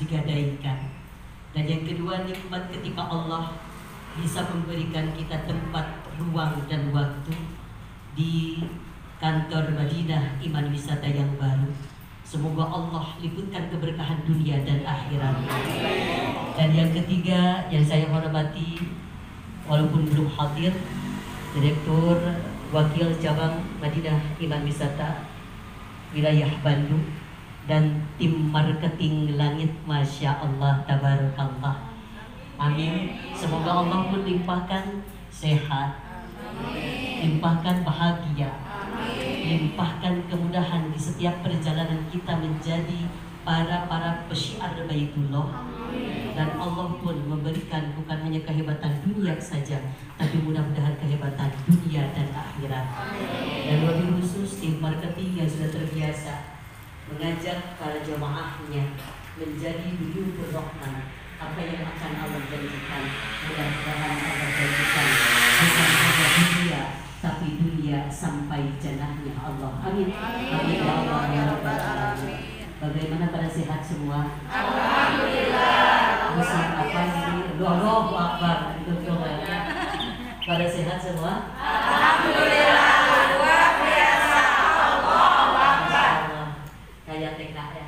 digadaikan. Dan yang kedua, nikmat ketika Allah bisa memberikan kita tempat, ruang dan waktu di kantor Madinah Iman Wisata yang baru. Semoga Allah liputkan keberkahan dunia dan akhirat. Dan yang ketiga yang saya hormati, walaupun belum hadir, Direktur Wakil Cabang Madinah Iman Wisata Wilayah Bandung dan tim marketing Langit, Masya Allah, tabarakallah. Amin. Semoga Allah pun limpahkan sehat, limpahkan bahagia, limpahkan kemudahan di setiap perjalanan kita menjadi para pesyiar Baitullah. Dan Allah pun memberikan bukan hanya kehebatan dunia saja, tapi mudah-mudahan kehebatan dunia dan akhirat. Dan lebih khusus tim marketing yang sudah terbiasa mengajak para jamaahnya menjadi duyufur rahman. Apa yang akan Allah janjikan, mudah-mudahan Allah janjikan bukan hanya dunia, tapi dunia sampai jannahnya Allah. Amin. Amin ya Allah ya Rabbal alamin. Bagaimana pada sehat semua? Alhamdulillah. Besar apa ini? Allahu Akbar. Itu doanya. Pada sehat semua? Alhamdulillah. Luar biasa. Allahu Akbar. Kayak TK ya.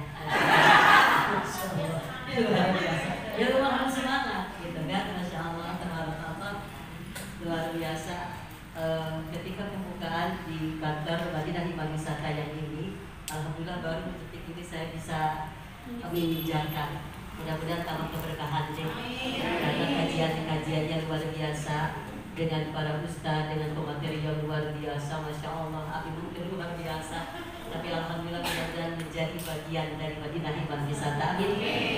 Luar biasa. Ya memang harus semangat gitu kan. Masya Allah, tabarakallah. Luar biasa. Ketika pembukaan di kantor Madinah Iman Wisata yang ini, alhamdulillah baru detik ini saya bisa menginjakan. Mudah-mudahan tambah keberkahannya, karena kajian-kajiannya luar biasa dengan para ustaz, dengan pemateri yang luar biasa, Masya Allah, Abi mungkin luar biasa. Tapi alhamdulillah mudah-mudahan menjadi bagian dari Madinah Iman Wisata. Amin.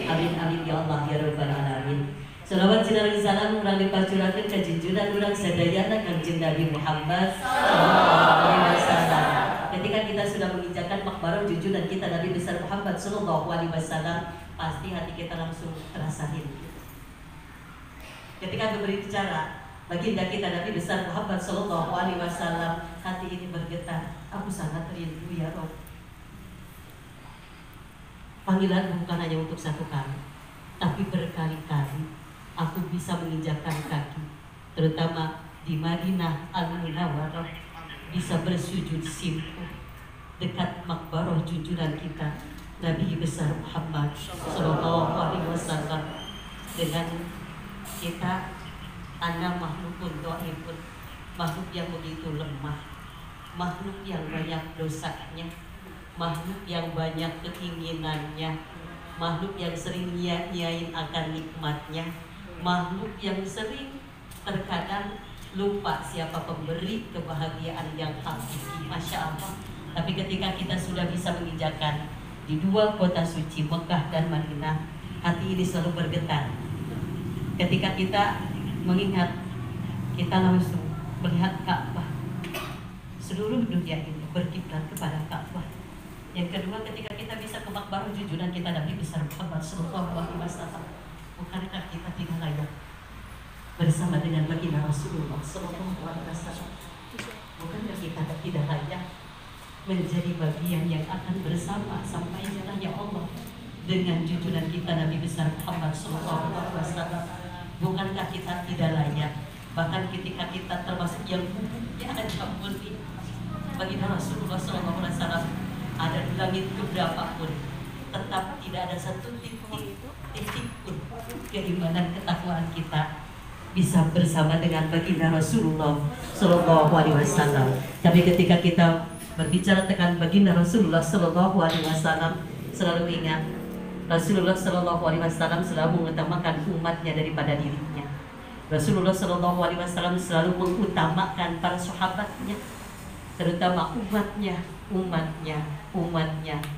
Amin amin ya Allah ya Rabbal alamin. Salawat jinarang salam urang dipacurakeun ka junjungan urang sadayana Kanjeng Nabi Muhammad sallallahu alaihi wasallam. Ketika kita sudah menginjakan makbarah junjungan kita Nabi besar Muhammad sallallahu alaihi wasallam, pasti hati kita langsung terasa rindu. Ketika berbicara baginda kita Nabi besar Muhammad sallallahu alaihi wasallam, hati ini bergetar. Aku sangat rindu ya Rabb. Panggilan bukan hanya untuk satu kali, tapi berkali-kali aku bisa menginjakkan kaki, terutama di Madinah Al-Munawwarah, bisa bersujud simpuh dekat makbarah junjungan kita Nabi besar Muhammad sallallahu alaihi wasallam. Dengan kita anak makhlukun dhaifun, makhluk yang begitu lemah, makhluk yang banyak dosanya, makhluk yang banyak keinginannya, makhluk yang sering nyanyain akan nikmatnya, makhluk yang sering terkadang lupa siapa pemberi kebahagiaan yang hakiki. Masya Allah. Tapi ketika kita sudah bisa menginjakan di dua kota suci Mekah dan Madinah, hati ini selalu bergetar. Ketika kita mengingat, kita langsung melihat Ka'bah. Seluruh dunia ini berkiblat kepada Ka'bah. Yang kedua, ketika kita bisa ke makbarah junjungan kita Nabi besar Muhammad sallallahu alaihi wasallam, bukankah kita tidak layak bersama dengan baginda Rasulullah sallallahu alaihi wasallam? Bukankah kita tidak layak menjadi bagian yang akan bersama sampai jannahnya Allah dengan junjungan kita Nabi besar Muhammad sallallahu alaihi wasallam? Bukankah kita tidak layak bahkan ketika kita termasuk yang umumnya diampuni baginda Rasulullah sallallahu alaihi wasallam, ada di langit keberapa pun tetap tidak ada satu titik pun keimanan ketakwaan kita bisa bersama dengan baginda Rasulullah sallallahu alaihi wasallam. Tapi ketika kita berbicara tentang baginda Rasulullah sallallahu alaihi wasallam, selalu ingat Rasulullah sallallahu alaihi wasallam selalu mengutamakan umatnya daripada dirinya. Rasulullah sallallahu alaihi wasallam selalu mengutamakan para sahabatnya, terutama umatnya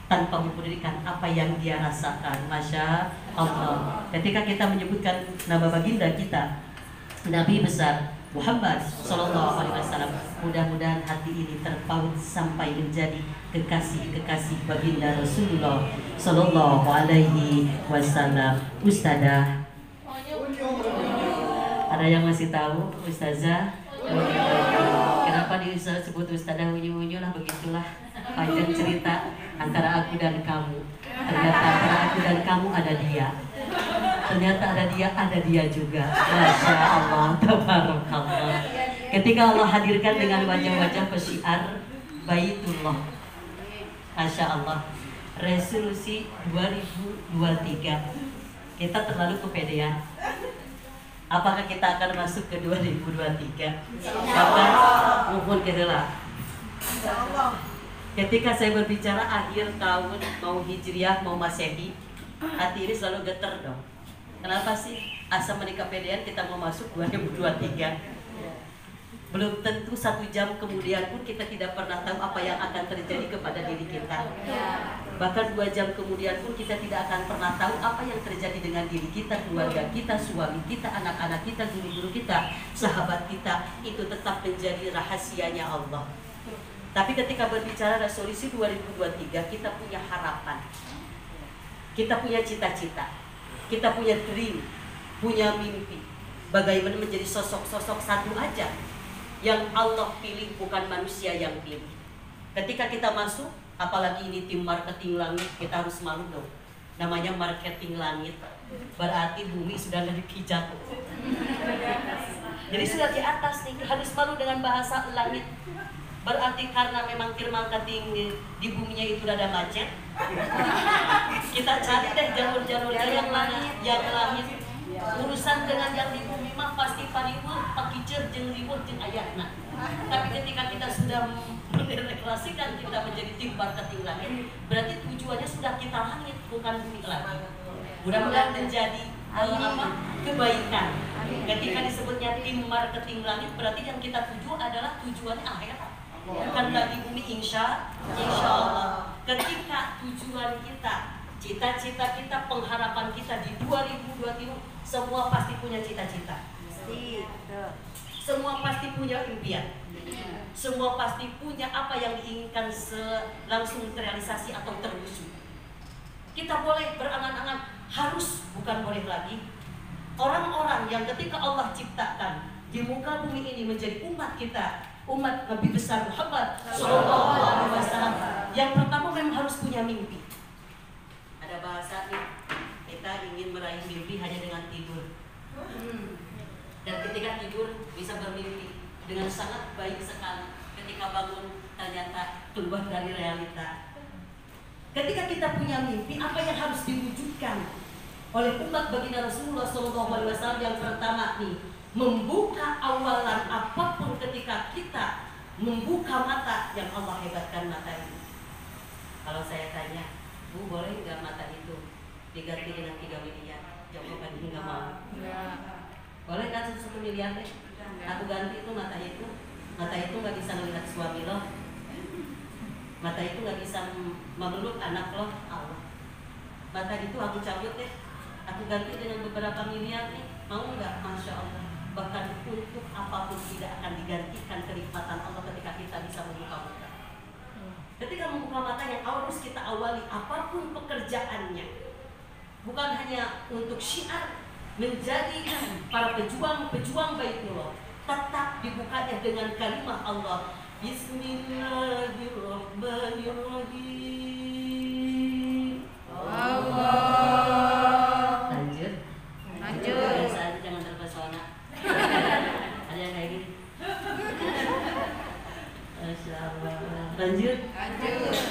tanpa mempedulikan apa yang dia rasakan. Masya Allah. Ketika kita menyebutkan nama baginda kita Nabi besar Muhammad sallallahu alaihi wasallam, mudah-mudahan hati ini terpaut sampai menjadi kekasih-kekasih baginda Rasulullah sallallahu alaihi wasallam. Ustazah, ada yang masih tahu Ustazah? Kenapa disebut Ustazah unyu-unyu lah, begitulah panjang cerita antara aku dan kamu. Ternyata aku dan kamu ada dia. Ternyata ada dia juga. Masya Allah, tabarakallah. Ketika Allah hadirkan dengan wajah-wajah pesyiar Baitullah. Masya Allah. Resolusi 2023. Kita terlalu kepedean. Apakah kita akan masuk ke 2023? Kapan? Mohon kedelah. Ketika saya berbicara akhir tahun, mau hijriah, mau masehi, hati ini selalu getar dong. Kenapa sih? Asa menikah kepedean kita mau masuk 2023. Belum tentu 1 jam kemudian pun kita tidak pernah tahu apa yang akan terjadi kepada diri kita. Bahkan 2 jam kemudian pun kita tidak akan pernah tahu apa yang terjadi dengan diri kita, keluarga kita, suami kita, anak-anak kita, guru-guru kita, sahabat kita. Itu tetap menjadi rahasianya Allah. Tapi ketika berbicara resolusi 2023, kita punya harapan. Kita punya cita-cita. Kita punya dream, punya mimpi. Bagaimana menjadi sosok-sosok satu aja yang Allah pilih, bukan manusia yang pilih. Ketika kita masuk, apalagi ini tim marketing langit, kita harus malu dong. Namanya marketing langit, berarti bumi sudah dipijak. Jadi sudah di atas nih, harus malu dengan bahasa langit. Berarti karena memang tim marketing di buminya itu udah ada macet. Kita cari deh jalur-jalurnya yang langit. Urusan dengan yang di bumi mah pasti pariwur, pakicer, jeung riwur, jeung ayatna. Tapi ketika kita sudah mendeklarasikan kita menjadi tim marketing langit, berarti tujuannya sudah kita langit, bukan bumi lagi. Mudah-mudahan menjadi kebaikan. Ketika disebutnya tim marketing langit, berarti yang kita tuju adalah tujuannya akhirat, bukan lagi bumi. Insya Allah. Ketika tujuan kita, cita-cita kita, pengharapan kita di 2023, semua pasti punya cita-cita. Semua pasti punya impian. Semua pasti punya apa yang diinginkan langsung terrealisasi atau terwujud. Kita boleh berangan-angan, harus, bukan boleh lagi. Orang-orang yang ketika Allah ciptakan di muka bumi ini menjadi umat kita, umat Nabi besar Muhammad SAW, yang pertama memang harus punya mimpi. Ada bahasa nih, kita ingin meraih mimpi hanya dengan tidur. Dan ketika tidur bisa bermimpi dengan sangat baik sekali. Ketika bangun ternyata keluar dari realita. Ketika kita punya mimpi, apa yang harus diwujudkan oleh umat baginda Rasulullah SAW yang pertama nih, membuka awalan apapun ketika kita membuka mata yang Allah hebatkan mata ini. Kalau saya tanya, Bu, boleh nggak mata itu diganti dengan 3 miliar? Jawaban enggak mau. Boleh kan 1 miliar deh? Aku ganti itu mata itu. Mata itu nggak bisa melihat suami lo. Mata itu nggak bisa memeluk anak lo. Allah. Mata itu aku cabut deh. Aku ganti dengan beberapa miliar nih. Mau nggak? Masya Allah. Bahkan untuk apapun tidak akan digantikan kenikmatan Allah ketika kita bisa membuka mata. Ketika membuka mata yang harus kita awali apapun pekerjaannya, bukan hanya untuk syiar menjadi para pejuang Baitullah, tetap dibukanya dengan kalimat Allah, Bismillahirrahmanirrahim. Allah. Lanjut. Biasa jangan terpesona. Ada yang kayak gini. Masya Allah. Lanjut.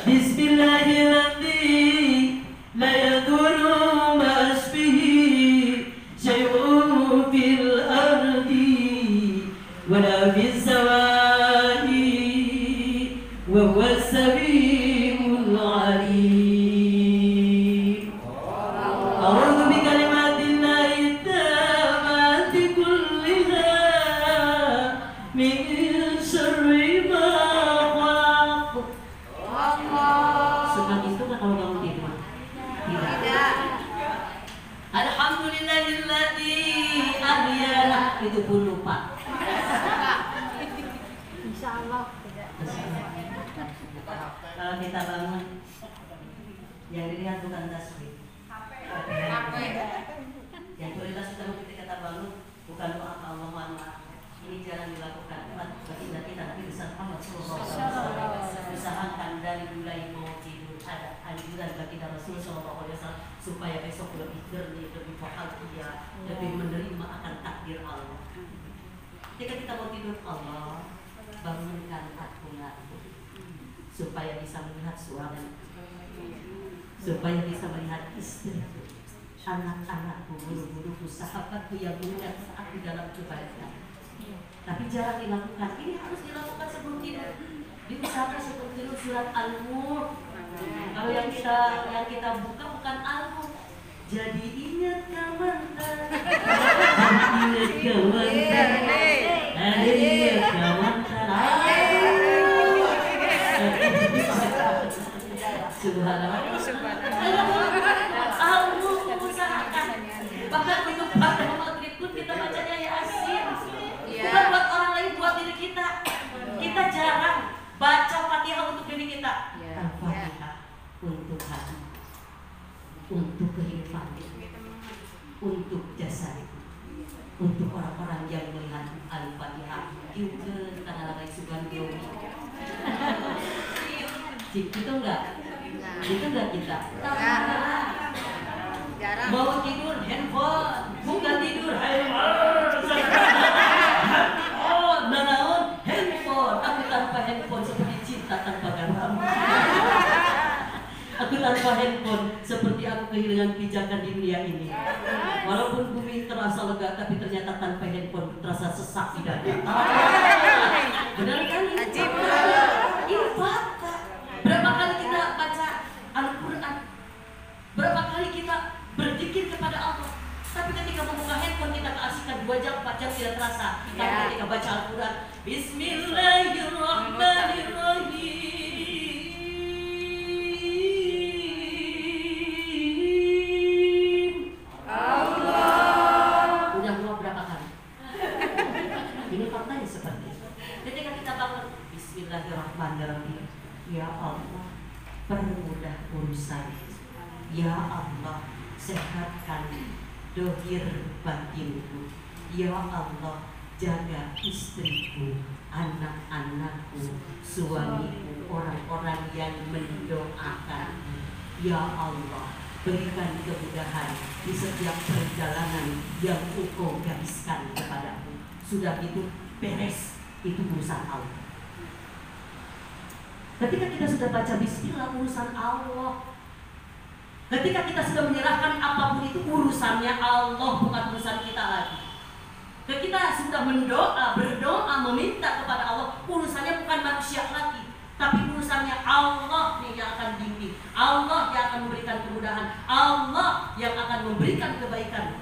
Bismillahirrahmanirrahim. La yadurru ma'asbihi syai'un fil ardi wala fis samai wa huwa as-sami'ul 'alim. A'udzu bi kalimatillahi tammati kulliha min syarri ma khalaq. Suka itu kan kalau bangun tidur? Tidak. Alhamdulillahilladzi ahyana, itu pun lupa. Insyaallah tidak. Kalau kita bangun, yang dilihat bukan tasbih. Yang prioritas utama ketika kita bangun bukan doa Allah. Ini jarang dilakukan umat baginda kita Nabi besar Muhammad SAW. Usahakan dari mulai mau tidur ada anjuran baginda Rasul Shallallahu Alaihi Wasallam supaya besok lebih jernih, lebih bahagia, lebih menerima akan takdir Allah. Ketika kita mau tidur, Allah bangunkan aku supaya bisa melihat suami, supaya bisa melihat istri, anak-anakku, guru-guruku, sahabatku yang melihat aku dalam kebaikan. Tapi jarang dilakukan. Ini harus dilakukan sebelum tidur. Diusahakan sebelum tidur surat Al-Mulk. Kalau yang kita buka bukan Al-Mulk. Jadi ingat kawan, ingat kawan, ingat kawan. Al-Mulk usahakan. Bahkan untuk pada maghrib pun kita bacanya Yasin. Bukan buat orang lain, buat diri kita. Kita jarang baca Fatihah untuk diri kita. Al-Fatihah untuk hati, untuk kehidupan, untuk jasa, untuk orang-orang yang melihat Al-Fatihah. Juga karena lagi sugan biomi. Itu enggak? Itu enggak kita? Jarang. Mau tidur handphone, bukan tidur handphone. Oh, nanaon handphone. Aku tanpa handphone seperti cinta tanpa garam. Aku tanpa handphone seperti aku kehilangan pijakan di dunia ini. Walaupun bumi terasa lega, tapi ternyata tanpa handphone terasa sesak di dada. Benar kan? Ini fakta. Berapa kali kita baca Al-Quran? Berapa kali kita berzikir kepada Allah? Tapi ketika membuka handphone kita keasikan 2 jam, 4 jam tidak terasa. Tapi ketika baca Al-Quran, Bismillahirrahmanirrahim. Allah. Udah keluar berapa kali? Ini faktanya seperti itu. Ketika kita bangun, Bismillahirrahmanirrahim. Ya Allah, permudah urusan. Ya Allah, sehatkan dohir batinku. Ya Allah, jaga istriku, anak-anakku, suamiku, orang-orang yang mendoakan. Ya Allah, berikan kemudahan di setiap perjalanan yang Engkau gariskan kepadaku. Sudah itu beres, itu urusan Allah. Ketika kita sudah baca Bismillah, urusan Allah. Ketika kita sudah menyerahkan apapun itu, urusannya Allah, bukan urusan kita lagi. Ketika kita sudah berdoa, meminta kepada Allah, urusannya bukan manusia lagi, tapi urusannya Allah yang akan bimbing, Allah yang akan memberikan kemudahan, Allah yang akan memberikan kebaikan.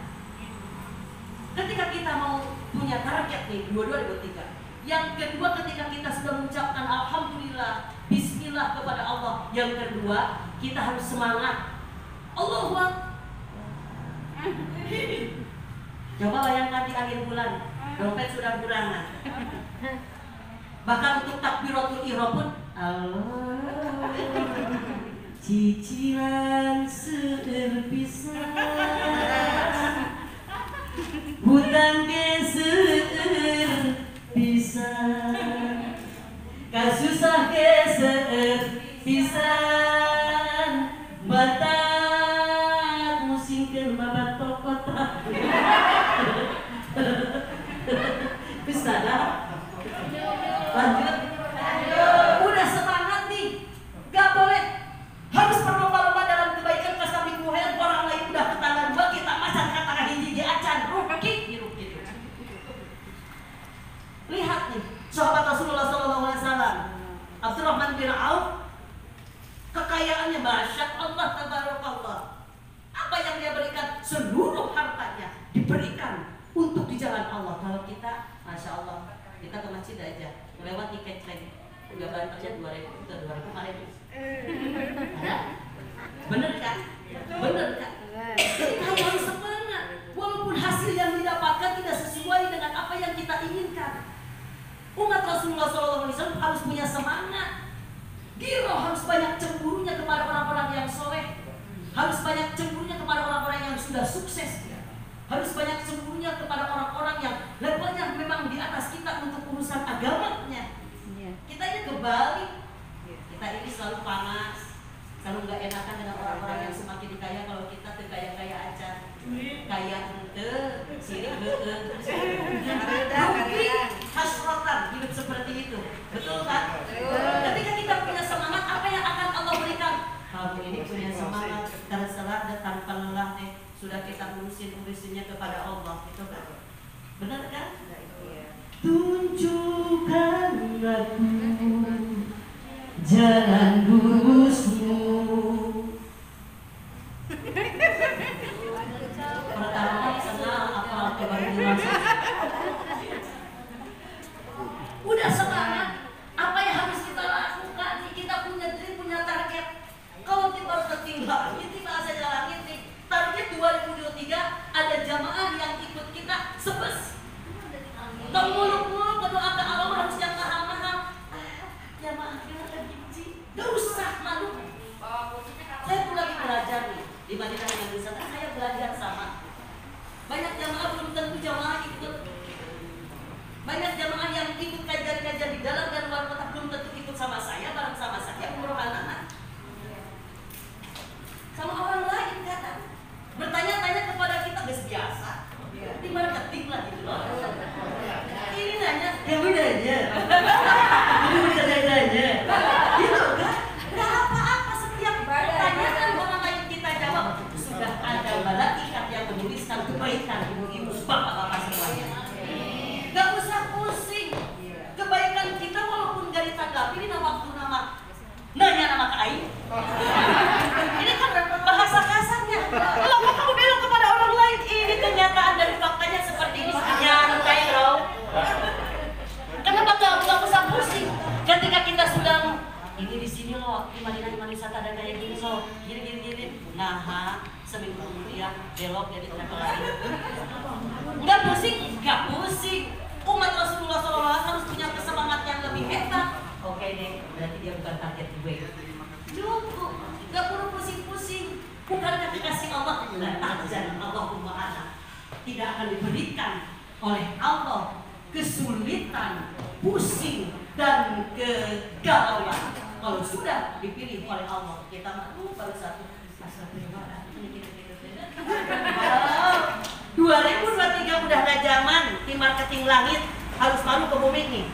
Ketika kita mau punya target nih, 2023. Yang kedua, ketika kita sudah mengucapkan Alhamdulillah, Bismillah kepada Allah. Yang kedua, kita harus semangat. Allahu Akbar. Coba bayangkan di akhir bulan, dompet sudah kurangan. Bahkan untuk takbiratul ihram pun Allah. Cicilan seueur pisan, hutang ge seueur pisan, kasusah ge seueur pisan, batak musingkeun babatok kotak. Bisa dah. Lanjut. Udah semangat nih. Gak boleh. Harus berlomba-lomba dalam kebaikan. Kasami kuhen orang lain udah ketangga 2, kita macan katakan hiji di acan. Hirup. Lihat nih, sahabat Rasulullah SAW, Abdurrahman bin Auf, kekayaannya Masya Allah, tabarakallah. Apa yang dia berikan? Seluruh hartanya diberikan untuk di jalan Allah. Kalau kita, Masya Allah, kita ke masjid aja, lewat tiket train, udah banternya 2.000, udah 2.000 kali. Ada? Bener kan? Bener kan? Kita harus semangat, walaupun hasil yang didapatkan tidak sesuai dengan apa yang kita inginkan. Umat Rasulullah SAW harus punya semangat. Giro harus banyak cemburunya kepada orang-orang yang soleh, harus banyak cemburunya kepada orang-orang yang sudah sukses. Harus banyak cemburunya kepada orang-orang yang levelnya memang di atas kita untuk urusan agamanya. Kita ini kebalik. Kita ini selalu panas. Selalu nggak enakan dengan orang-orang yang semakin kaya kalau kita kaya-kaya aja. Kaya ente, sirik rugi, hasratan hidup seperti itu. Betul kan? Ketika kita punya semangat, apa yang akan Allah berikan? Kamu ini punya semangat, terserah dan tanpa lelah nih. Sudah kita urusinnya kepada Allah, itu kan? Benar kan? Tunjukkan aku jalan lurusmu. Pertama kali senang apa kebahagiaan. Udah semangat, apa yang harus kita lakukan? Kita punya dream, punya target. Kalau kita ketinggalan, tiba saja langit nih. Target 2023 ada jamaah yang ikut kita sebes. Muluk-muluk berdoakan Allah harus yang mahal-mahal. Jamaah kita biji, gak usah malu. Saya pun lagi belajar nih di Madinah dengan wisata. Saya belajar sama banyak jamaah, belum tentu jamaah ikut. Banyak jamaah yang ikut kajian-kajian di dalam dan luar kota belum tentu ikut sama saya, bareng sama saya, umroh anak-anak. Sama orang lain kadang bertanya-tanya kepada kita, biasa di marketing lah gitu loh. Ini nanya, ya udah aja. Ini udah aja. Gitu kan? Gak apa-apa, setiap pertanyaan orang lain kita jawab. Sudah ada malaikat yang menuliskan kebaikan ibu-ibu, bapak-bapak semuanya. Gak usah pusing. Kebaikan kita walaupun gak ditanggapi, ini waktu nanya nama Kai. Ini kan bahasa kasarnya. Kalau kamu belok kepada orang lain, ini kenyataan dari faktanya seperti ini. Nyantai bro. Kenapa gak usah pusing? Ketika kita sudah ini di sini loh, di Madinah wisata ada kayak gini loh, gini. Nah, seminggu kemudian belok jadi travel lagi. Nggak pusing. Umat Rasulullah SAW harus punya kesemangat yang lebih hebat. Oke deh, berarti dia bukan target gue. Cukup, nggak perlu pusing-pusing. Bukankah dikasih Allah? La tahzan Allahumma ana. Tidak akan diberikan oleh Allah kesulitan, pusing, dan kegalauan. Kalau sudah dipilih oleh Allah, kita malu baru satu. 2023 udah gak zaman di marketing langit, harus malu ke bumi nih.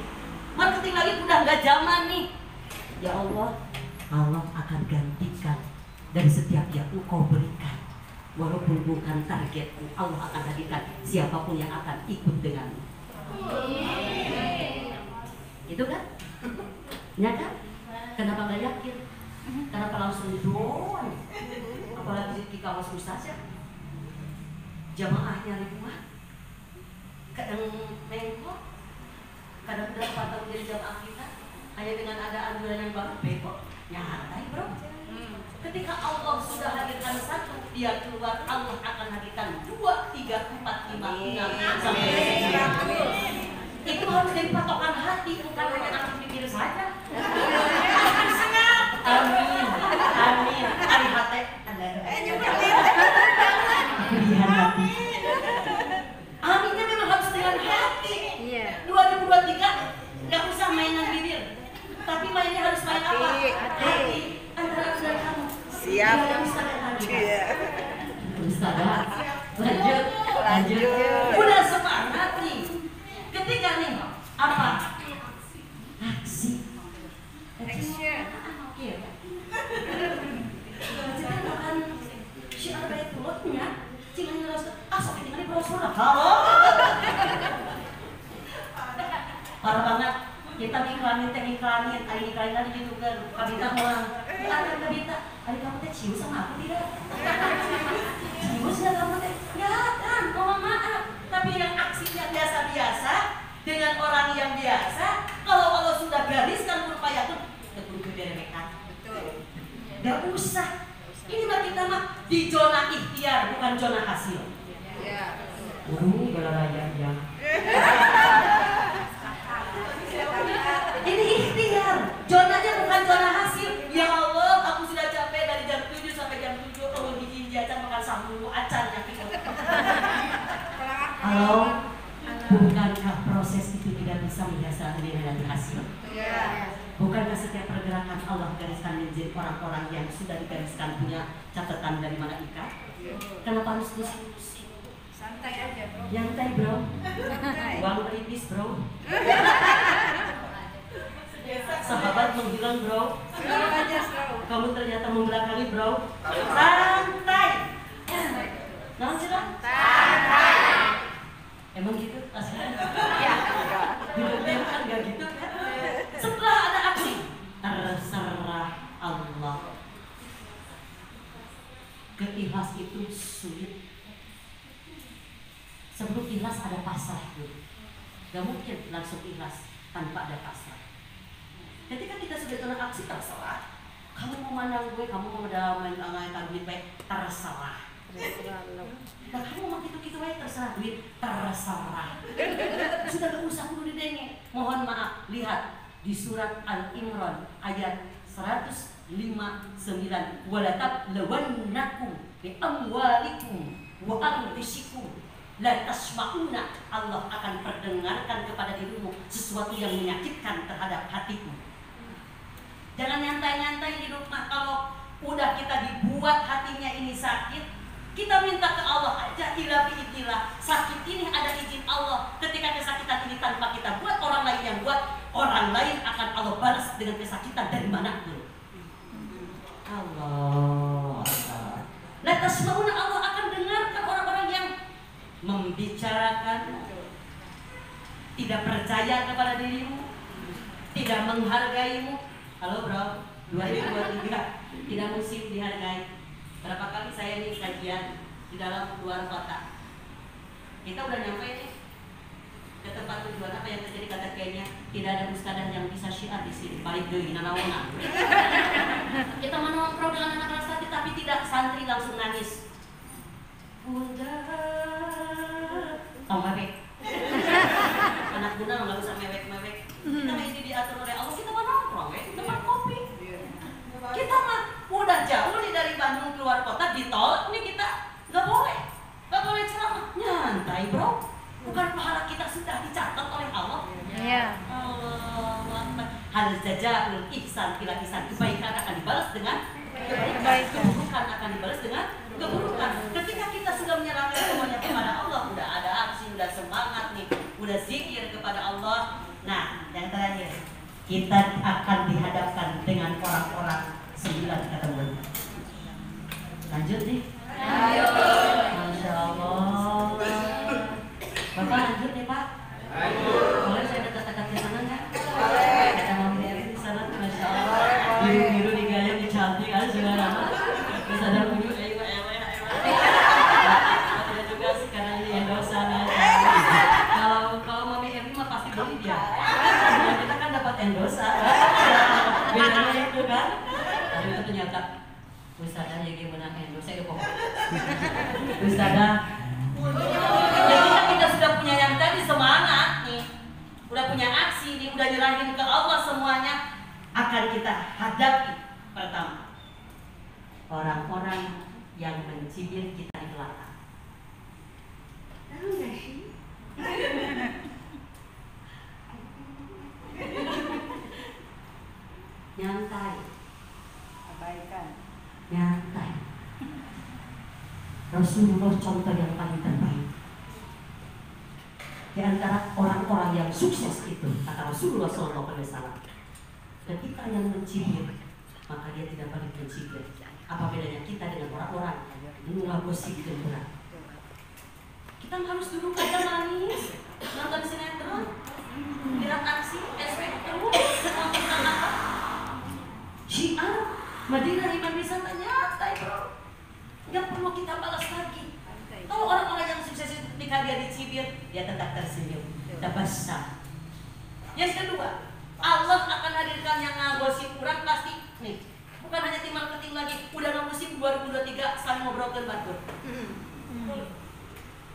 Marketing langit udah gak zaman nih. Ya Allah akan gantikan dari setiap yang Engkau berikan. Walaupun bukan targetmu, Allah akan hadirkan siapapun yang akan ikut denganmu. Itu kan? Ya kan? Kenapa gak yakin? Kenapa langsung doang? Apalagi di kawasan saja. Jamaahnya ribuan. Kadang mengkok, kadang udah 4 tahun jadi jamaah kita. Hanya dengan ada anjuran yang baru, beko. Nyantai bro. Ketika Allah sudah hadirkan satu, dia keluar, Allah akan hadirkan 2, 3, 4, 5, 6 sampai 10. Itu harus jadi patokan hati, bukan hanya aku pikir saja. Amin. Ari hati. Aminnya memang harus dengan hati. 2023 nggak usah mainan bibir, tapi mainnya harus main apa? Hati. Antara aku dan kamu. Siap. Lanjut. Udah semangat nih. Ketika nih apa? Aksi. Action. Iya. Kita makan syiar baik mulutnya. Jangan ngelos. Sok ini brosur. Halo. Parah banget. Kita iklanin, ada gitu kan. Kabita orang. Ada kabita. Ada kamu teh cium sama aku tidak? Cium nggak kamu teh? Ya kan, mohon maaf. Tapi yang aksinya biasa-biasa dengan orang yang biasa, kalau Allah sudah gariskan upaya itu, terkumpul dari mereka. Gak usah. Ini mah kita mah di zona ikhtiar, bukan zona hasil. Galaraya ya. Ini ikhtiar, zonanya bukan zona hasil. Ya Allah, aku sudah capek dari jam 7 sampai jam 7 kalau bikin jajan makan sambal acan yang ikut. Halo, bukankah proses itu tidak bisa menghasilkan dengan hasil? Bukankah setiap pergerakan akan Allah gariskan menjadi orang-orang yang sudah digariskan punya catatan dari malaikat? Kenapa harus pusing-pusing? Santai aja, bro. Nyantai bro. Santai. Uang beribis bro. Sahabat menghilang bro. Slow aja, slow. Kamu ternyata membelakangi bro. Santai. Nah, sudah. Emang gitu aslinya? Ya. Hidupnya kan gak gitu kan? Setelah ada aksi, terserah Allah. Keikhlas itu sulit. Sebelum ikhlas ada pasrah dulu. Gak mungkin langsung ikhlas tanpa ada pasrah. Ketika kita sudah kena aksi, terserah. Kamu mau mandang gue, kamu mau main duit baik, terserah. Nah, kamu mau gitu-gitu aja terserah, duit terserah. Sudah gak usah kudu didenge. Mohon maaf, lihat di surat Al-Imran ayat 159. Walatab lawannakum bi amwalikum wa anfusikum la tasma'una. Allah akan perdengarkan kepada dirimu sesuatu yang menyakitkan terhadap hatiku. Jangan nyantai-nyantai di rumah. Kalau udah kita dibuat hatinya ini sakit, kita minta ke Allah aja, ilah biidillah. Sakit ini ada izin Allah. Ketika kesakitan ini tanpa kita buat, orang lain yang buat, orang lain akan Allah balas dengan kesakitan dari manapun. Allah. Lantas mauna Allah akan dengarkan orang-orang yang membicarakan, tidak percaya kepada dirimu, tidak menghargaimu. Halo bro, 2023 tidak musim dihargai. Berapa kali saya nih kajian di dalam luar kota. Kita udah nyampe nih ke tempat tujuan. Apa yang terjadi kata kayaknya tidak ada ustadzah yang bisa syiar di sini. Balik deui nanaona. Kita mau nongkrong dengan anak kelas tadi, tapi tidak, santri langsung nangis. Bunda, oh mewek. Anak bunda nggak usah mewek-mewek. Kita ini diatur oleh Allah. Kita mau nongkrong, tempat kopi. Kita mah udah jauh nih dari Bandung keluar kota di tol, ini kita nggak boleh ceramah, nyantai bro. Bukan pahala kita sudah dicatat oleh Allah. Iya. Allah. Hal jazaa'ul ihsan ila ihsan. Kebaikan akan dibalas dengan kebaikan, keburukan akan dibalas dengan keburukan. Ketika kita sudah menyerahkan semuanya kepada Allah, udah ada aksi, udah semangat nih, udah zikir kepada Allah. Nah, yang terakhir, kita akan dihadapkan dengan orang-orang 9 kategori. Lanjut nih. Masya Allah. Bapak lanjut nih Pak. Boleh saya dekat-dekat ke sana nggak? Ada mami Erin di sana, Masya Allah. Biru-biru digayung, dicantik, ada segala nama. Terus ada bunyi, ada juga sekarang ini yang dosa nih. Kalau mami Erin mah pasti beli dia. Kita kan dapat endosa. Bedanya itu kan. Tapi itu ternyata Ustadzah ya gimana endorse itu kok. Ustadzah. Ketika kita sudah punya yang tadi semangat nih, udah punya aksi nih, udah nyerahin ke Allah semuanya, akan kita hadapi. Pertama, orang-orang yang mencibir kita di belakang. Tahu nggak sih? Nyantai, Abaikan. nyantai. Rasulullah contoh yang paling terbaik. Di antara orang-orang yang sukses itu, kata Rasulullah SAW, ketika yang mencibir, maka dia tidak balik mencibir. Apa bedanya kita dengan orang-orang yang gosip dan berat? Kita harus duduk aja manis, nonton sinetron, lihat aksi, SP terus, nonton apa? Syiar, Madinah iman wisata nyantai bro. Nggak perlu kita balas lagi. Kalau orang-orang yang sukses itu ketika dia dicibir, dia tetap tersenyum, tabassam. Yang kedua, Allah akan hadirkan yang ngagosip kurang pasti nih. Bukan hanya tim marketing lagi, udah ngamusim 2023 saling ngobrolkan batur.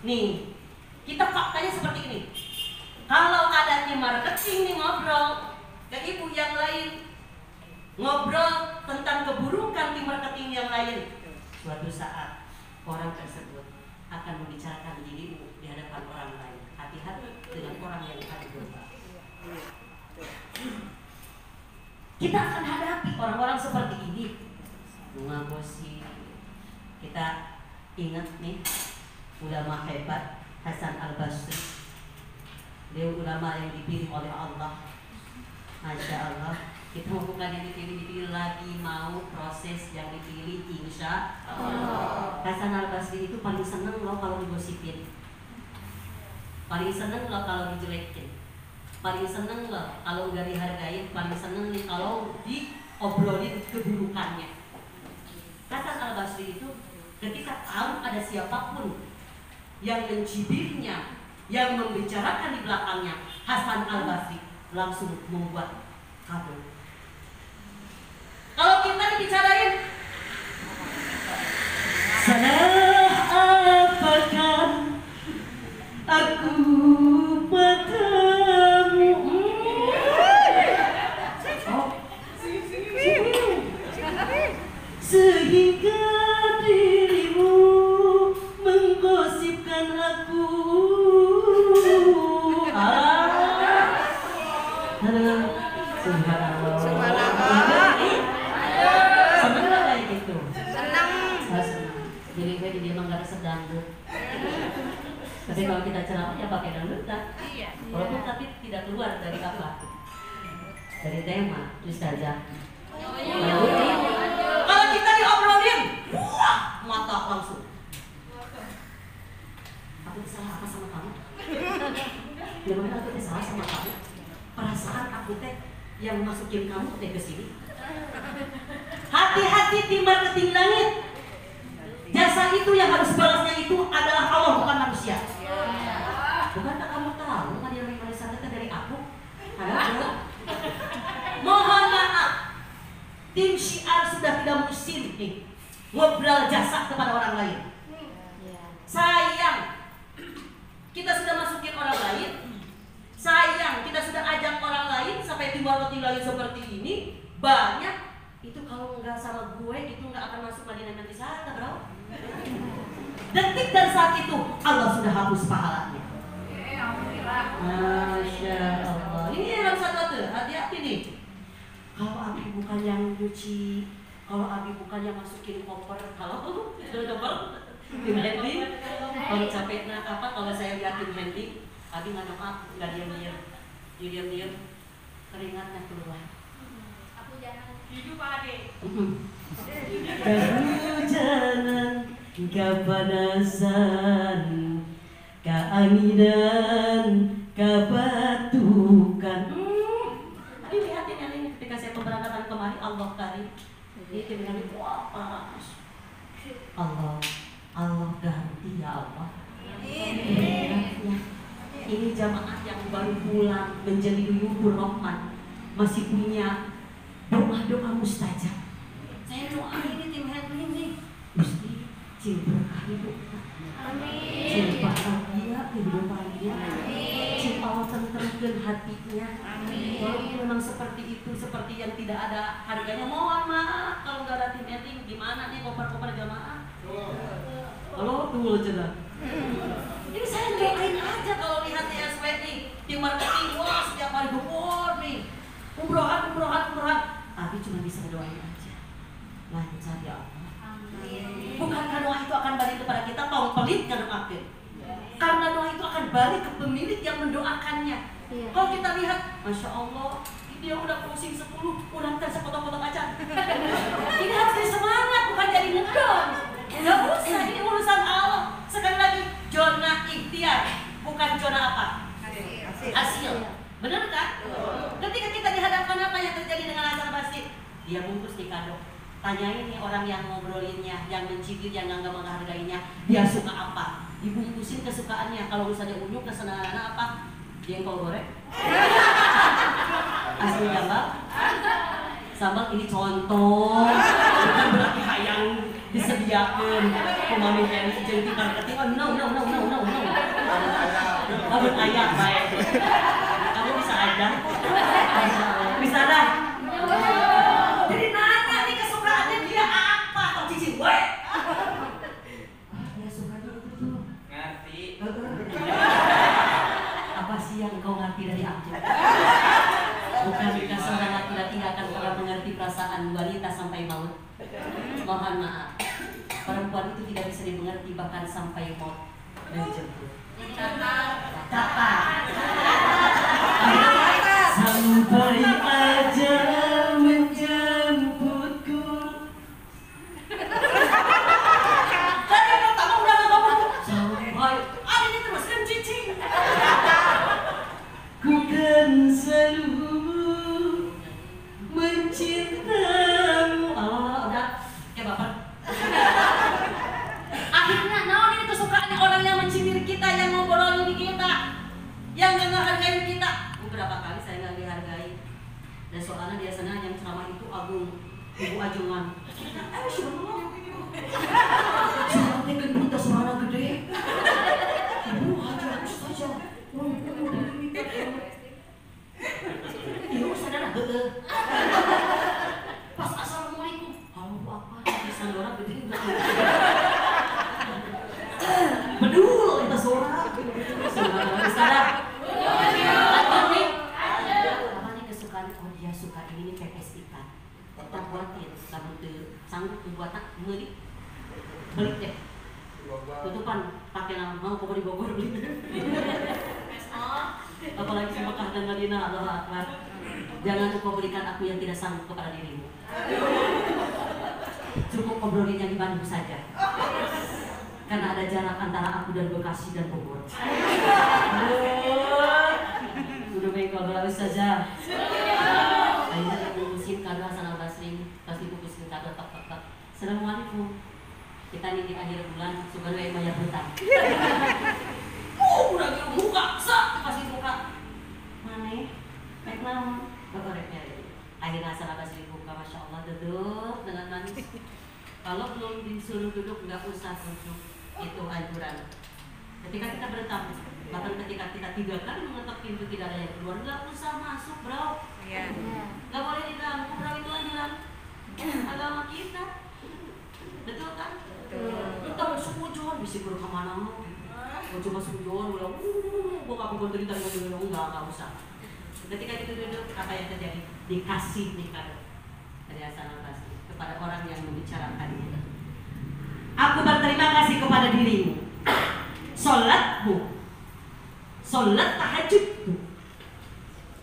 Nih, kita faktanya seperti ini. Kalau ada tim marketing nih ngobrol ke ibu yang lain, ngobrol tentang keburukan tim marketing yang lain, suatu saat orang tersebut akan membicarakan dirimu di hadapan orang lain. Hati-hati dengan orang yang ada domba. Kita akan hadapi orang-orang seperti ini. Mengabosi. Kita ingat nih ulama hebat Hasan Al-Basri. Dia ulama yang dipilih oleh Allah. Masya Allah. Kita bukan yang dipilih lagi, mau proses yang dipilih insya Allah. Hasan Al-Basri itu paling seneng loh kalau digosipin, paling seneng loh kalau dijelekin, paling seneng loh kalau nggak dihargain, paling seneng nih kalau diobrolin keburukannya. Hasan Al-Basri itu ketika tahu ada siapapun yang mencibirnya, yang membicarakan di belakangnya, Hasan Al-Basri langsung membuat kado. Kalau kita dibicarain, salah apakah aku padamu? Sehingga dirimu menggosipkan aku. Subhanallah. Seneng gak kayak gitu? Senang. Jadi dia emang gak resep dangdut. Tapi kalau kita ceramah ya pakai dangdut kan? Iya. Walaupun tapi tidak keluar dari apa? Dari tema Ustazah. Kalau kita diobrolin, wah, mata langsung. Aku salah apa sama kamu? Gimana aku salah sama kamu? Perasaan aku teh yang masukin kamu teh ke sini. Hati-hati tim marketing langit. Jasa itu yang harus balasnya itu adalah Allah, bukan manusia. Bukankah kamu tahu hadiah Malaysia itu dari aku? Ada. Mohon maaf, tim syiar sudah tidak musim nih ngobrol jasa kepada orang lain. Sayang, kita sudah masukin orang lain. Sayang, kita sudah ajak orang lain sampai timbul roti lain seperti ini. Banyak itu kalau nggak sama gue itu nggak akan masuk Madinah nanti sana, bro. Detik dan saat itu Allah sudah hapus pahalanya. Masya Allah. Ini yang satu tuh, hati-hati nih. Kalau Abi bukan yang nyuci, kalau Abi bukan yang masukin koper, kalau koper tim handling, kalau capek apa, kalau saya lihat tim handling, Abi nggak nongak, nggak diam-diam, keringatnya keluar. Aku jangan hidup Ade. Kehujanan, kepanasan, keanginan, kebatukan. Tapi lihatin yang ini ketika saya pemberangkatan kemarin, Allah karim. Ini dengan itu apa? Allah ganti ya Allah. Ini jamaah yang baru pulang menjadi Uyubur Rahman, masih punya doa-doa mustajab. Saya doa ini tim handling nih, Gusti, cil berkah hidupnya, cil bahagia kehidupannya, cil Allah tenteramkan hatinya. Walaupun memang seperti itu, seperti yang tidak ada harganya, mohon maaf kalau nggak ada tim handling, gimana nih koper-koper jamaah? Halo, tunggu aja. Ini saya doain aja kalau lihat TSW nih, tim marketing, wah setiap hari gempur nih, umrohan. Tapi cuma bisa doain aja, lancar ya Allah. Bukankah doa itu akan balik kepada kita, tong pelit kan akhir? Karena doa itu akan balik ke pemilik yang mendoakannya. Kalau kita lihat, Masya Allah, dia udah closing 10, ulangkan sepotong-potong aja. Ini harus jadi semangat, bukan jadi ngedon. Gak usah, ini urusan Allah. Sekali lagi, zona ikhtiar, bukan zona apa? Hasil. Benar kan? Ketika kita dihadapkan apa yang terjadi dengan Hasan Al-Basri, dia bungkus di kado. Tanyain nih orang yang ngobrolinnya, yang mencibir, yang nggak menghargainya, dia suka apa? Dibungkusin kesukaannya. Kalau misalnya unyu kesenangannya apa? Jengkol goreng. Asli sambal ini contoh, bukan berarti hayang disediakan pemami yang jadi marketing. Oh no. Kamu ayah baik. Kamu bisa aja. Bisa dah. Jadi nanya nih kesukaannya dia apa? Atau cici gue? Dia sukanya itu tuh. Ngerti. Apa sih yang kau ngerti dari aku? Bukan seorang laki-laki akan pernah Mohon maaf, perempuan itu tidak bisa dimengerti bahkan sampai maut menjemput. Dapat. Sampai aja menjemputku. Tadi pertama udah ngomong sampai ada ini terus kan cicing. Ku kan selalu mencintamu. Oh, udah. Ya Bapak. Akhirnya naon ini kesukaannya orang yang mencintai kita, yang ngobrolin kita, yang gak ngehargain kita. Beberapa kali saya gak dihargai. Dan soalnya biasanya yang ceramah itu agung, ibu ajongan. Siapa? Siapa gendut dan suara gede. Ibu ajongan saja. Iya, saudara. Pas assalamualaikum. Halo apa? Bisa orang gede enggak? Bedul itu suara. Saudara. Apanya kesukaan? Oh dia suka ini pepes ikan. Kita buatin, kamu tuh sanggup buat tak beli deh. Tutupan pakai nama mau kau di Bogor beli. Apalagi di Mekah dan Madinah, Allahu Akbar. Jangan kau berikan aku yang tidak sanggup kepada dirimu. Cukup obrolin yang di Bandung saja. Karena ada jarak antara aku dan Bekasi dan Bogor. Udah baik kalau saja. Akhirnya yang ngurusin kado Hasan Al-Basri, pasti kukusin kado tak. Assalamualaikum. Kita nih di akhir bulan, sebenarnya bayar hutang. Udah gitu muka, kasih muka. Mana? Baik naon? Bapak akhirnya Hasan Al-Basri buka, masya Allah duduk dengan manis. Kalau belum disuruh duduk, nggak usah duduk. Itu anjuran. Ketika kita bertamu, bahkan ketika kita 3 kali mengetok pintu tidak ada yang keluar, nggak usah masuk, bro. Nggak boleh diganggu, bro, itu anjuran agama kita. Betul kan? Kita masuk ujon, bisa guru kemana mau? Mau coba sujon, udah, buka aku bantu kita nggak usah. Ketika itu duduk, apa yang terjadi? Dikasih nih kado dari Hasan Al-Basri kepada orang yang membicarakannya. Aku berterima kasih kepada dirimu. Sholatmu, sholat tahajudmu,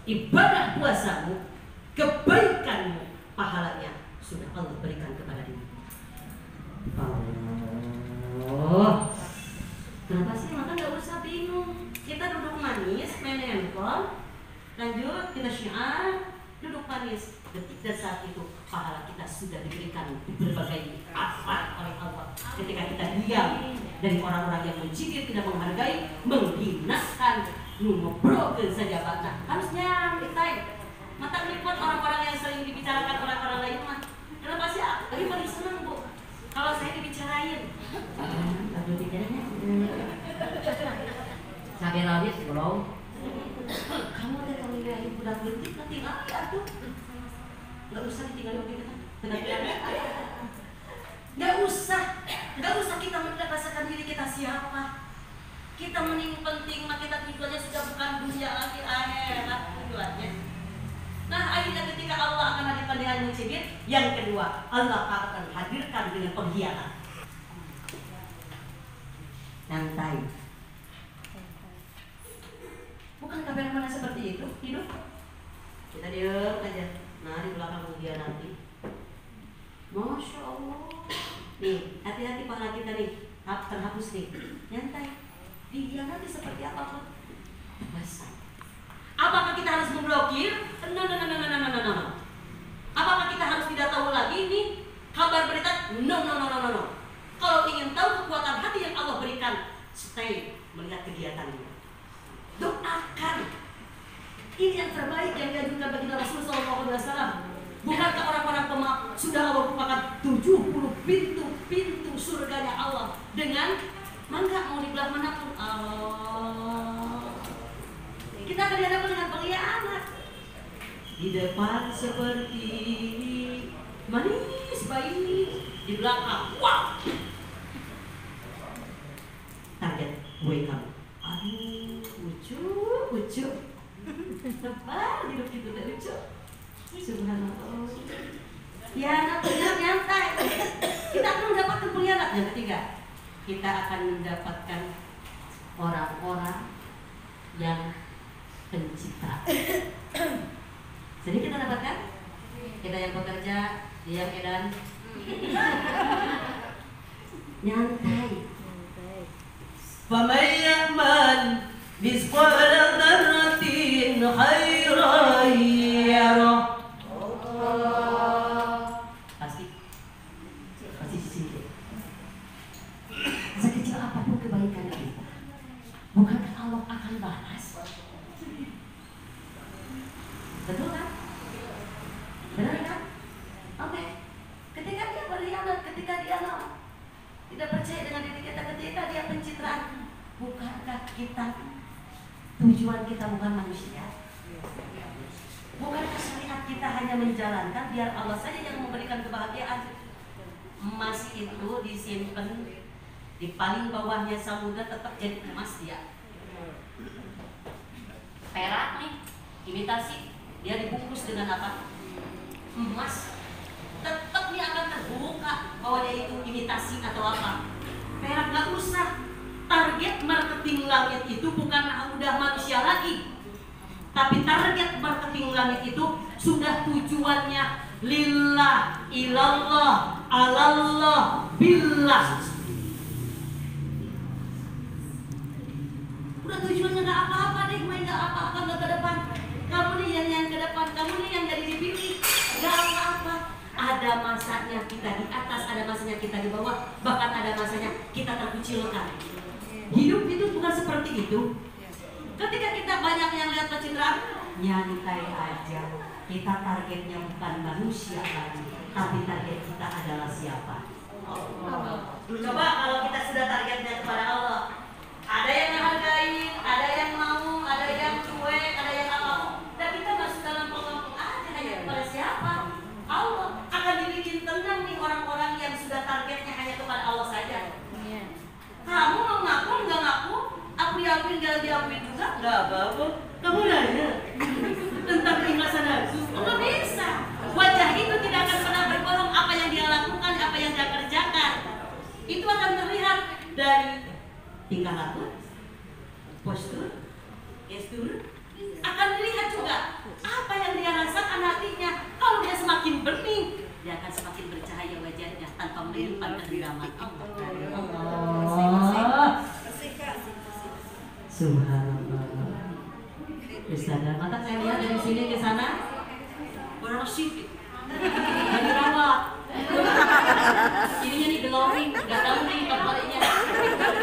ibadah puasamu, kebaikanmu, pahalanya sudah Allah berikan kepada dirimu. Oh, kenapa sih? Maka nggak usah bingung. Kita duduk manis, main handphone, lanjut kita syiar, duduk manis. Detik dan saat itu pahala kita sudah diberikan berbagai afat oleh Allah. Ketika kita diam dari orang-orang yang mencibir, tidak menghargai, menghinakan, ngobrolkan saja bantah. Harusnya kita mata meliput orang-orang yang sering dibicarakan oleh orang lain mah. Kenapa sih? Tapi paling senang bu kalau saya dibicarain. Lalu bicaranya. Sampai lagi bro. Kamu teh kalau nilai budak letik nanti nggak tuh. Nggak usah ditinggalin kita. Nggak usah kita merasakan diri kita siapa. Kita mending penting mah kita tujuannya sudah bukan dunia lagi, akhirat tujuannya. Nah akhirnya ketika Allah akan hadirkan dengan mencibir, yang kedua Allah akan hadirkan dengan pengkhianat. Santai. Bukan kabar mana seperti itu hidup. Kita diam aja. Nah di belakang dia nanti. Masya Allah. Nih hati-hati pahala kita nih terhapus nih. Nyantai. Dia nanti seperti apa? Basah. Apakah kita harus memblokir? No. Apakah kita harus tidak tahu lagi nih kabar berita? No. Kalau ingin tahu kekuatan hati yang Allah berikan, stay melihat kegiatannya. Doakan. Ini yang terbaik yang diajukan bagi Rasulullah SAW. Bukankah orang-orang pemaaf sudah Allah bukakan 70 pintu surganya Allah dengan mangga mau di belah manapun. Kita akan dihadapkan dengan pengkhianat. Di depan seperti manis bayi, di belakang wow. Target gue kamu. Aduh, lucu. Tepat hidup kita tak lucu. Subhanallah. Ya, benar nyantai. kita akan mendapatkan orang-orang yang pencipta. Jadi kita dapatkan, kita yang bekerja, dia yang edan, nyantai. فَمَنْ يَعْمَلْ مِثْقَالَ ذَرَّةٍ خَيْرًا يَرَهُ. Pasti sedikit. Sekecil apapun kebaikan kita, bukankah Allah akan balas? Betul kan? Benar kan? Oke. Ketika dia berkhianat, ketika dia tidak percaya dengan diri kita, ketika dia pencitraan, bukankah kita tujuan kita bukan manusia? Bukankah syariat kita hanya menjalankan biar Allah saja yang memberikan kebahagiaan? Emas itu disimpan di paling bawahnya samudra tetap jadi emas dia. Perak nih, imitasi, dia dibungkus dengan apa? Emas. Tetap dia akan terbuka bahwa dia itu imitasi atau apa. Perak gak usah. Target marketing langit itu bukan udah manusia lagi, tapi target marketing langit itu sudah tujuannya lillah, ilallah, alallah, billah. Udah tujuannya gak apa-apa deh, main gak apa-apa, gak ke depan. Kamu nih yang ke depan, kamu nih yang jadi dipilih. Gak apa-apa. Ada masanya kita di atas, ada masanya kita di bawah, bahkan ada masanya kita terkucilkan. Hidup itu bukan seperti itu. Ketika kita banyak yang lihat pencitraan, nyantai aja. Kita targetnya bukan manusia lagi, tapi target kita adalah siapa? Allah. Coba kalau kita sudah targetnya kepada Allah, ada yang menghargai, ada yang mau, ada yang cuek, ada yang apa. Dan kita masuk dalam kelompok aja hanya kepada siapa? Allah. Akan dibikin tenang nih orang-orang yang sudah targetnya hanya kepada Allah saja. Kamu mau ngaku, nggak ngaku, aku diakuin, nggak diakuin juga, nggak apa-apa. Kamu nanya tentang keikhlasan aku, nggak bisa. Wajah itu tidak akan pernah berbohong. Apa yang dia lakukan, apa yang dia kerjakan, itu akan terlihat dari tingkah laku, postur, gestur. Akan dilihat juga apa yang dia rasakan hatinya. Kalau dia semakin bening, dia akan semakin bercahaya wajahnya tanpa menyimpan kedalaman Allah. Subhanallah. Ustazah, mata saya lihat dari sini ke sana berapa sipit, lagi rawat. Ininya nih glowing, nggak tahu nih kepalanya,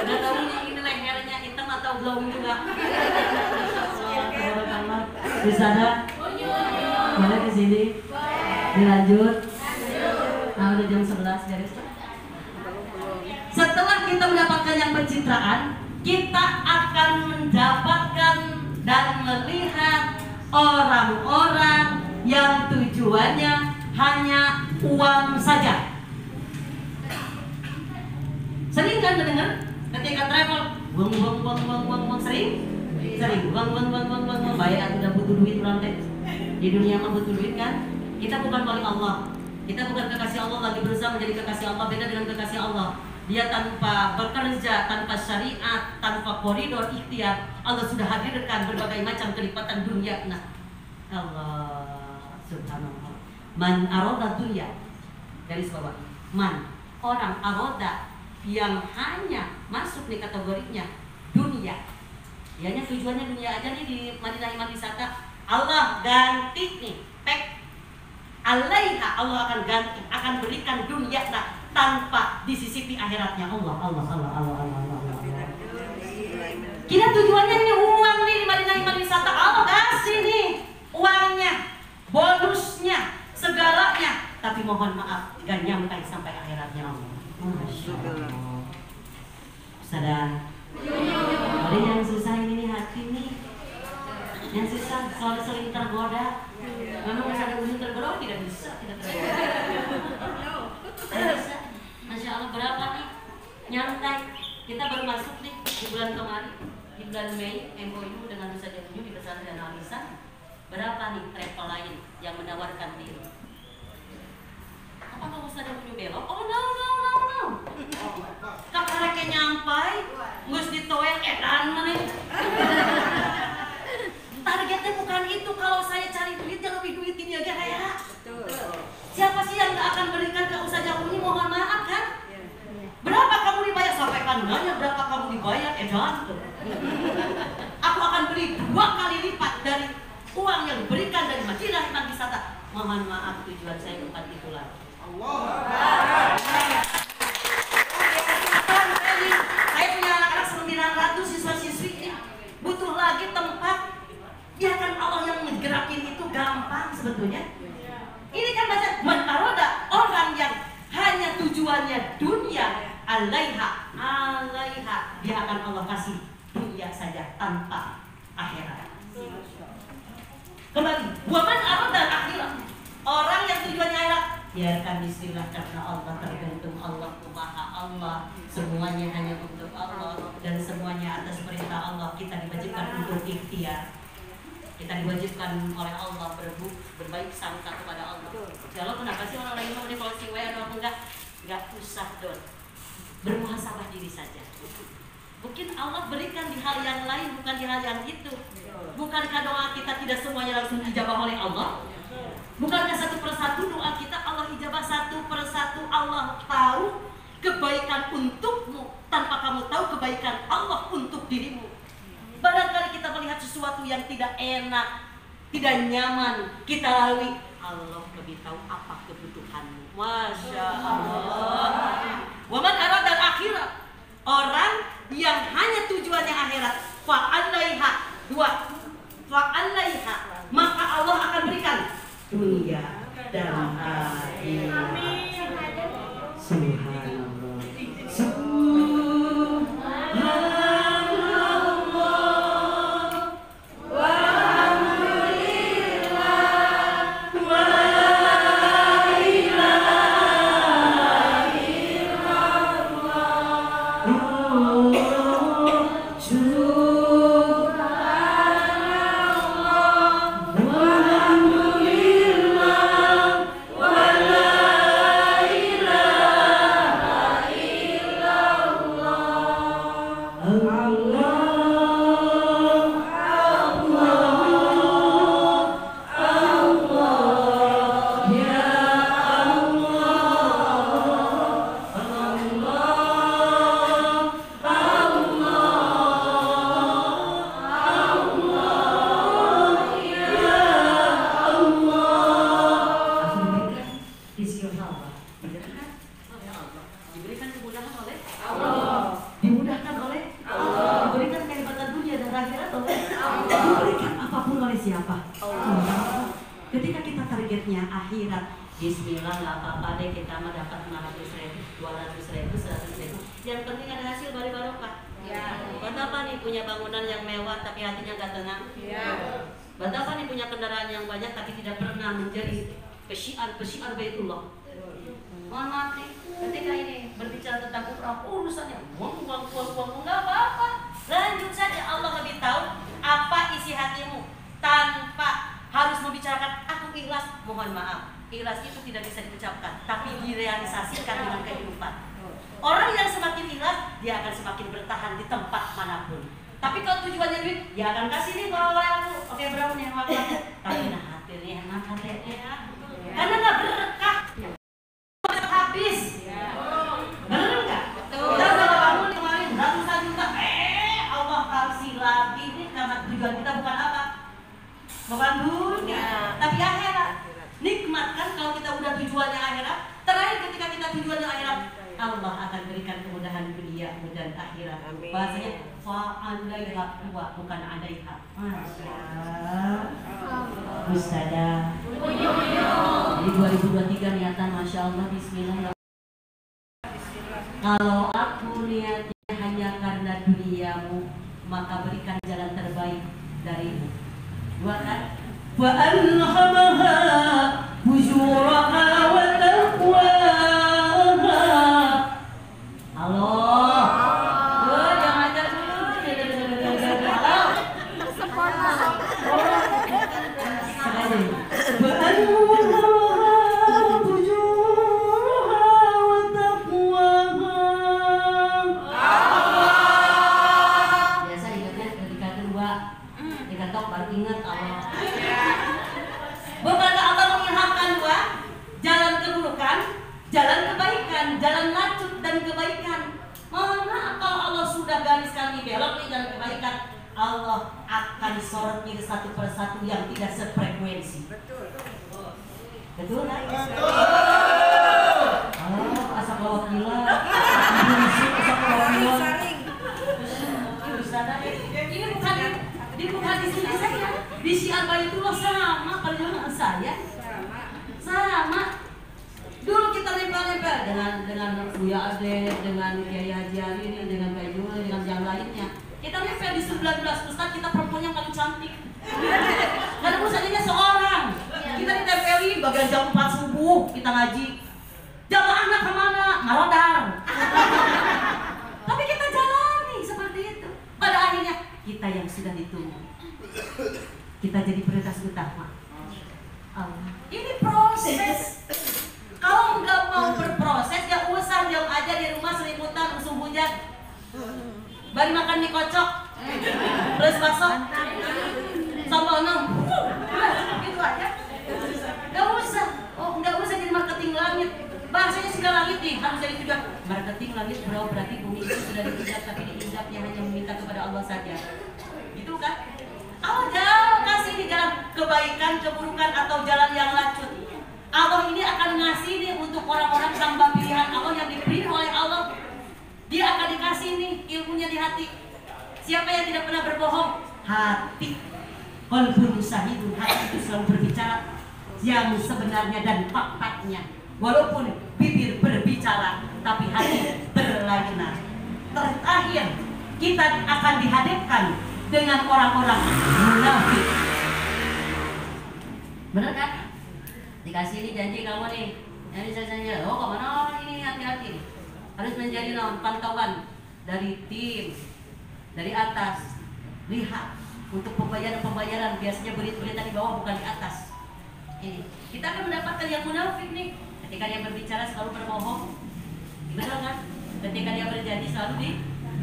nggak tahu nih ini lehernya hitam atau glowing juga. Ustazah, boleh ke sini, dilanjut. Nah, udah jam 11 beres. Setelah kita mendapatkan yang pencitraan, kita akan mendapatkan dan melihat orang-orang yang tujuannya hanya uang saja. Sering kan mendengar ketika travel, uang, sering, uang, bayar udah butuh duit berarti. Di dunia mah butuh duit kan? Kita bukan wali Allah, kita bukan kekasih Allah lagi berusaha menjadi kekasih Allah. Beda dengan kekasih Allah. Dia tanpa bekerja, tanpa syariat, tanpa koridor ikhtiar, Allah sudah hadirkan berbagai macam kelipatan dunia. Nah, Allah subhanallah. Man aroda dunia, garis bawah. Man, orang aroda yang hanya masuk di kategorinya dunia. Dianya tujuannya dunia aja nih di Madinah Iman Wisata. Allah ganti nih, pek alaiha, Allah akan ganti, akan berikan dunia tanpa disisipi akhiratnya. Allah. Kita tujuannya ini uang nih di Madinah Iman Wisata. Allah kasih nih uangnya, bonusnya, segalanya. Tapi mohon maaf, gak nyampe sampai akhiratnya Allah. Masya Allah. Sadar. Ada yang susah ini nih hati nih. Yang susah soal sering tergoda. Memang masih ada ujung tergoda, tidak bisa, tidak tergoda. Tidak bisa. Masya Allah, berapa nih? Nyantai. Kita baru masuk nih di bulan kemarin, di bulan Mei, MOU dengan Nusa Dua di pesantren Al-Ihsan. Berapa nih travel lain yang menawarkan diri? Apakah Ustaz yang belok? Oh no. Kaparekenya dunia ge aya. Siapa sih yang gak akan berikan ke Ustazah Uni? Mohon maaf kan? Berapa kamu dibayar? Sampaikan nanya berapa kamu dibayar, edan. Aku akan beri 2 kali lipat dari uang yang diberikan dari Madinah Imam Wisata. Mohon maaf, tujuan saya bukan itu lagi. Saya punya anak-anak 900 siswa-siswi ini butuh lagi tempat. Biarkan Allah yang menggerakin itu gampang sebetulnya. Ini kan baca menaroda orang yang hanya tujuannya dunia, alaiha, dia akan Allah kasih dunia saja tanpa akhirat. Kembali, waman aroda akhirat, orang yang tujuannya akhirat, biarkan bismillah karena Allah tergantung Allah, Maha Allah, semuanya hanya untuk Allah dan semuanya atas perintah Allah. Kita diwajibkan untuk ikhtiar. Kita diwajibkan oleh Allah berbaik sangka kepada Allah. Kalau kenapa sih orang lain mau closing way atau enggak usah don. Bermuhasabah diri saja. Mungkin Allah berikan di hal yang lain, bukan di hal yang itu. Bukankah doa kita tidak semuanya langsung dijabah oleh Allah? Bukankah satu persatu doa kita Allah ijabah satu persatu? Allah tahu kebaikan untukmu tanpa kamu tahu kebaikan Allah untuk dirimu. Barangkali kita melihat sesuatu yang tidak enak, tidak nyaman, kita lalui. Allah lebih tahu apa kebutuhanmu. Masya Allah. Waman arad dan akhirat, orang yang hanya tujuannya akhirat, fa'alaiha, maka Allah akan berikan dunia dan akhirat. Subhanallah. Ketika kita targetnya akhirat, bismillah nggak apa-apa deh, kita mah dapat 500.000, 200.000, 100.000. Yang penting ada hasil barokah. Buat apa nih punya bangunan yang mewah tapi hatinya nggak tenang? Buat apa nih punya kendaraan yang banyak tapi tidak pernah menjadi pesiar Baitullah? Mohon maaf nih, ketika ini berbicara tentang umrah, urusannya uang, nggak apa-apa. Lanjut saja, Allah lebih tahu apa isi hatimu tanpa harus membicarakan aku ikhlas. Mohon maaf, ikhlas itu tidak bisa diucapkan, tapi direalisasikan dengan kehidupan. Orang yang semakin ikhlas, dia akan semakin bertahan di tempat manapun. Tapi kalau tujuannya duit, dia akan kasih nih bawa aku, oke berapa nih waktu, tapi nah hatinya enak hatinya, karena nggak berkah, habis. Benar nggak? Betul. Kita udah bangun kemarin ratusan juta, Allah kasih lagi nih karena tujuan kita bukan apa? Bukan dunia, tapi akhirat. Nikmatkan kalau kita udah tujuannya akhirat. Terakhir ketika kita tujuannya akhirat, Allah akan berikan kemudahan dunia dan akhirat. Bahasanya fa'alaiha huwa, bukan alaiha. Ustazah. Di 2023 niatan Masya Allah, bismillah. Kalau aku niatnya hanya karena duniamu, maka berikan jalan terbaik darimu. Dua kan? Wa alhamaha fujuraha wa taqwaha. Halo. Jangan ajar dulu. Halo. Sekolah. Wa alhamaha fujuraha wa taqwaha. Biasa ingatnya ketika kedua, ketika baru ingat Allah. Bukankah Allah dengan jalan lacut dan kebaikan. Mohon maaf kalau Allah sudah gariskan ini belok nih jalan kebaikan, Allah akan soroti satu persatu yang tidak sefrekuensi. Betul kan? Oh, asal lawak gila. Ini bukan di sini saya. Di Syiar Baitullah sama perjuangan saya. Sama. Dulu kita nempel-nempel dengan Buya Ade, dengan Kiai Haji Ali ini, dengan Kayul, dengan yang lainnya. Kita nempel di 19 Ustaz, kita perempuan yang paling cantik. Karena Ustaznya seorang. Kita ditempeli bagian jam 4 subuh kita ngaji. Jamaahnya kemana? Marodar. Tapi kita jalani seperti itu. Pada akhirnya kita yang sudah ditunggu, kita jadi prioritas utama. Ini proses. Kalau nggak mau berproses, ya usah diam aja di rumah selimutan musim hujan. Baru makan mie kocok, terus bakso, sambal nom, gitu aja. Nggak usah jadi marketing langit. Bahasanya sudah langit nih, harus jadi juga marketing langit. Berarti bumi itu sudah diinjak, tapi diinjaknya hanya meminta kepada Allah saja. Gitu kan? Allah jauh kasih di jalan kebaikan, keburukan atau jalan yang lacut. Allah ini akan ngasih nih untuk orang-orang hamba pilihan Allah yang dipilih oleh Allah. Dia akan dikasih nih ilmunya di hati. Siapa yang tidak pernah berbohong? Hati. Qalbun syahidun, hati itu selalu berbicara yang sebenarnya dan faktanya. Walaupun bibir berbicara, tapi hati berlainan. Terakhir, kita akan dihadapkan dengan orang-orang munafik. Benar kan? Dikasih ini janji kamu nih. Yang saya oh kemana ini, hati-hati nih. Harus menjadi pantauan dari tim, dari atas. Lihat untuk pembayaran biasanya berita di bawah bukan di atas. Ini kita akan mendapatkan yang munafik nih. Ketika dia berbicara selalu berbohong, benar kan? Ketika dia berjanji selalu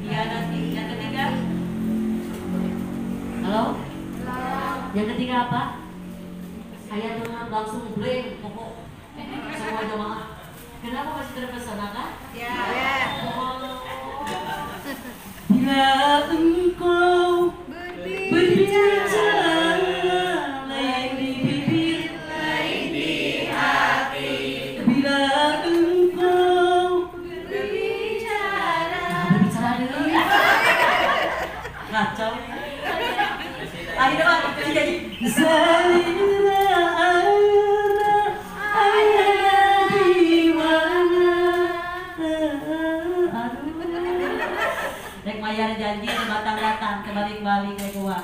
nanti. Yang ketiga, halo? Yang ketiga apa? Saya dengan langsung blank pokok semua jemaah. Kenapa masih terpesona kan? Ya. Bila engkau berbicara lain di bibir, lain di hati. Bila engkau berbicara dulu ya. Kacau. Ayo dong, jadi bayar janji datang kembali ke gua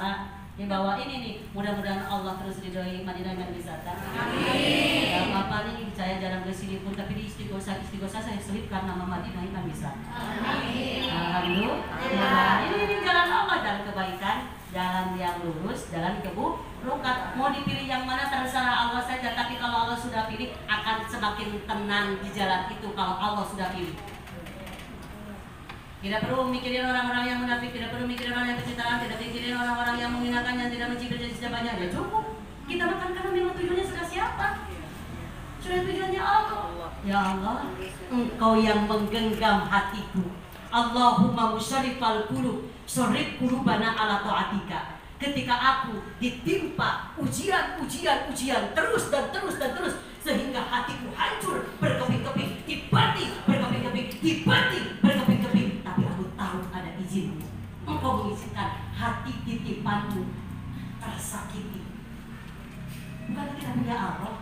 dibawa ini nih, mudah-mudahan Allah terus ridhoi Madinah dan wisata. Amin. Ya apa nih saya jarang ke sini pun tapi di istighosah saya selipkan nama Madinah dan wisata. Amin. Alhamdulillah. Ini jalan Allah, jalan kebaikan, jalan yang lurus, jalan keburukan. Mau dipilih yang mana terserah Allah saja, tapi kalau Allah sudah pilih akan semakin tenang di jalan itu kalau Allah sudah pilih. Tidak perlu mikirin orang-orang yang munafik, tidak perlu mikirin orang yang pencitraan, tidak mikirin orang-orang yang menghinakan, yang tidak mencibir siapanya. Ya cukup. Kita makan karena memang tujuannya sudah siapa? Sudah tujuannya Allah. Ya Allah, Engkau yang menggenggam hatiku. Allahumma musyarifal qulub, syarif qulubana ala ta'atika. Ketika aku ditimpa ujian terus sehingga hatiku hancur berkeping-keping, dibati berkeping-keping, tapi aku tahu ada izin. Engkau mengizinkan hati titipanmu tersakiti. Bukankah kita punya Allah?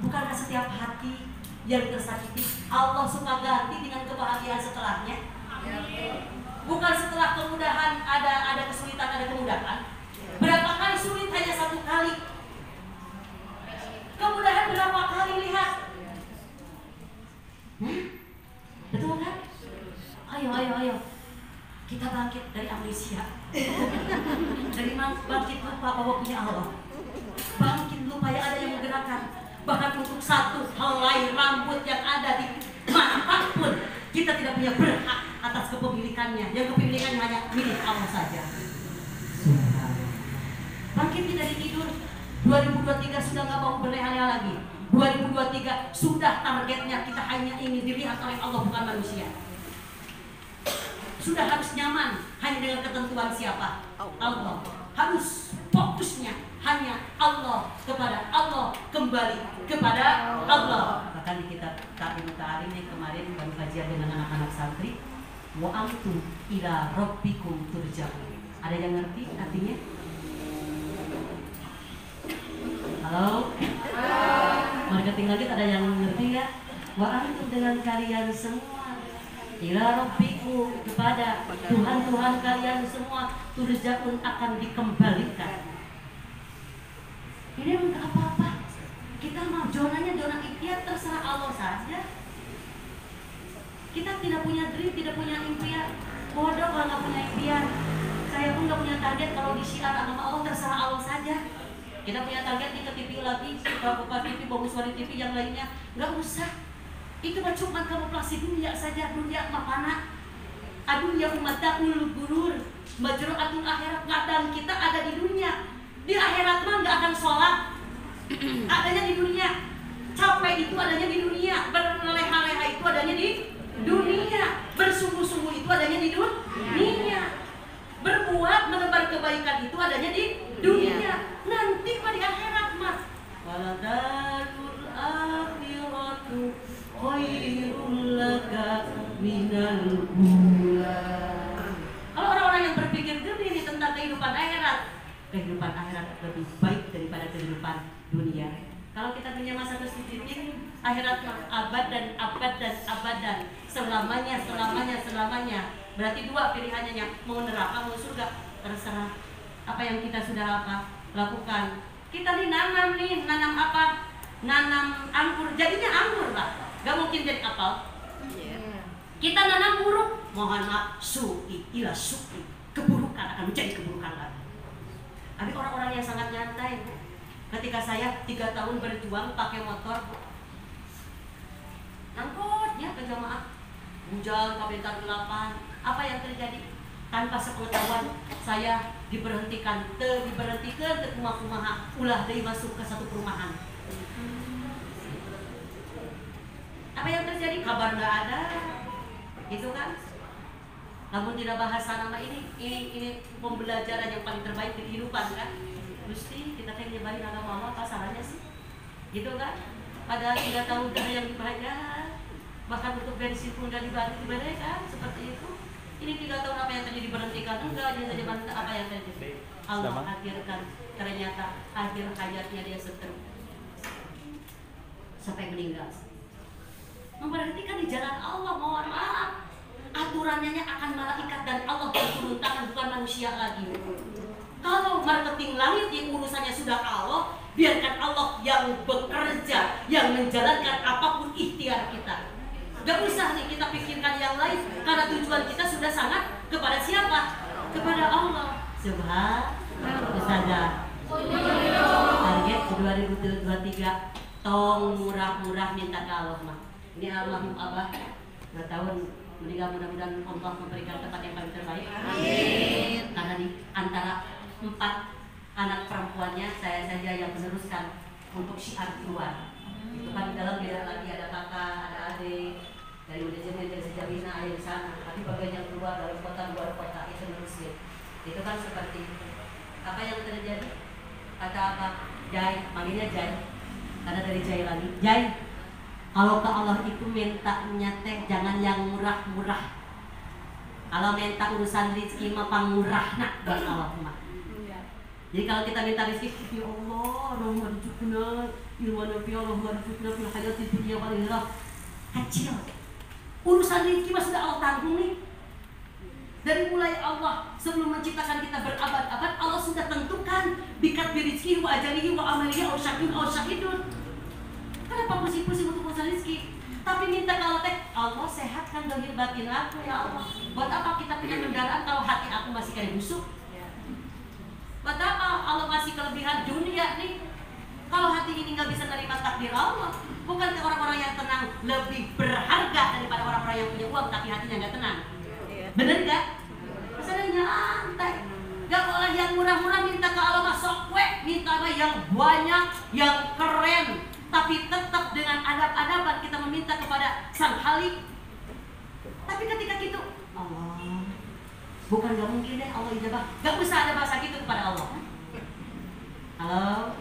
Bukankah setiap hati yang tersakiti Allah suka ganti dengan kebahagiaan setelahnya? Bukan setelah kemudahan ada kesulitan, ada kemudahan. Berapa kali sulit hanya satu kali. Kemudahan berapa kali lihat. Betul kan? Ayo. Kita bangkit dari amnesia. Dari bangkit lupa bahwa punya Allah. Bangkit lupa ya ada yang menggerakkan. Bahkan untuk satu helai rambut yang ada di manapun kita tidak punya berhak atas kepemilikannya. Yang kepemilikannya hanya milik Allah saja. Bangkit dari tidur. 2023 sudah gak mau berleha-leha lagi. 2023 sudah targetnya kita hanya ingin dilihat oleh Allah bukan manusia. Sudah harus nyaman hanya dengan ketentuan siapa? Allah. Harus fokusnya hanya Allah, kepada Allah, kembali kepada Allah. Bahkan di kitab Ta'lim Ta'alim yang kemarin baru kajian dengan anak-anak santri, wa antum ila rabbikum turja'un. Ada yang ngerti artinya? Halo? Marketing lagi ada yang ngerti ya? Wa antum dengan kalian semua ila rabbikum, kepada Tuhan-Tuhan kalian semua, turja'un, akan dikembalikan. Ini bukan apa-apa. Kita mau zonanya zona ikhtiar, terserah Allah saja. Kita tidak punya dream, tidak punya impian. Bodoh kalau nggak punya impian. Saya pun nggak punya target. Kalau disiar agama Allah, terserah Allah saja. Kita punya target di TV lagi, Bapak TV, Boguswari TV, yang lainnya nggak usah. Itu cuma kamuflase dunia saja. Dunia mapana. Adunya umatakul gurur, majru'atul akhirat. Kadang kita ada di dunia. Di akhirat mah nggak akan sholat, adanya di dunia. Capek itu adanya di dunia. Berleha-leha itu adanya di dunia. Bersungguh-sungguh itu adanya di dunia. Berbuat menebar kebaikan itu adanya di dunia. Nanti mah di akhirat mah. Waladarul akhiratu khairul laka minal ula. Kalau orang-orang yang berpikir jernih tentang kehidupan akhirat lebih baik daripada kehidupan dunia. Kalau kita punya masa bersedikit, akhirat abad dan abad dan abadan, selamanya. Berarti dua pilihannya, mau neraka mau surga, terserah. Apa yang kita sudah lakukan. Kita nanam apa? Nanam anggur, jadinya anggur lah. Gak mungkin jadi apel. Kita nanam buruk, mohon maaf, ila suki, keburukan akan menjadi keburukan lagi. Ada orang-orang yang sangat nyantai. Ketika saya 3 tahun berjuang pakai motor, ngangkutnya ke jamaah, hujan, kabentar 8. Apa yang terjadi? Tanpa sepengetahuan saya diberhentikan ke kumaha ulah deui masuk ke satu perumahan. Apa yang terjadi? Kabar nggak ada. Itu kan? Namun tidak bahasa nama ini pembelajaran yang paling terbaik di kehidupan kan. Mesti kita kan nyebarin agama Allah, apa salahnya sih? Gitu kan? Padahal 3 tahun dah yang dibayar, bahkan untuk bensin pun udah dibantu kan, seperti itu. Ini 3 tahun apa yang terjadi diberhentikan? Enggak, dia saja bantu apa yang terjadi. Allah akhirkan, ternyata akhir hayatnya dia setruk sampai meninggal. Memberhentikan di jalan Allah, mohon maaf. Aturannya akan malaikat dan Allah berturun tangan, bukan manusia lagi. Kalau marketing langit yang urusannya sudah Allah, biarkan Allah yang bekerja, yang menjalankan apapun ikhtiar kita. Gak usah nih kita pikirkan yang lain, karena tujuan kita sudah sangat kepada siapa? Kepada Allah. Subhanallah. Saja. Target 2023, tong murah-murah minta ke Allah mah. Ini almarhum Abah 2 tahun meninggal, mudah-mudahan Allah memberikan tempat yang paling terbaik. Amin. Karena di antara 4 anak perempuannya saya saja yang meneruskan untuk syiar keluar. Itu kan di dalam beda lagi ada kakak, ada adik, dari Udajemir, dari Sejabina, ada di sana. Tapi bagian yang keluar dari kota, luar kota itu meneruskan. Itu kan seperti apa yang terjadi? Kata apa? Jai, manggilnya Jai. Karena dari Jai lagi. Jai. Kalau ke Allah itu mintanya teh jangan yang murah-murah. Kalau minta urusan rezeki mah pangmurah nak buat Allah mah. Jadi kalau kita minta rezeki, ya Allah, Allahumma rizqna, ya Allahumma rizqna fil hayati dunya wal akhirah. Kecil. Urusan rezeki mah sudah Allah tanggung nih. Dari mulai Allah sebelum menciptakan kita berabad-abad, Allah sudah tentukan bikat birizki wa ajalihi wa amalihi aw syakin aw syahidun. Kenapa pusing-pusing untuk urusan rezeki? Tapi minta kalau teh Allah sehatkan zahir batin aku ya Allah. Buat apa kita punya kendaraan kalau hati aku masih kayak busuk? Buat apa Allah masih kelebihan dunia nih? Kalau hati ini nggak bisa terima takdir Allah, bukan orang-orang yang tenang lebih berharga daripada orang-orang yang punya uang tapi hatinya nggak tenang? Bener nggak? Masalahnya nyantai. Gak boleh yang murah-murah minta ke Allah masuk minta yang banyak, yang keren. Tapi tetap kita meminta kepada Sang Halik. Tapi ketika gitu, Allah, bukan gak mungkin deh Allah ijabah. Gak usah ada bahasa gitu kepada Allah. Halo?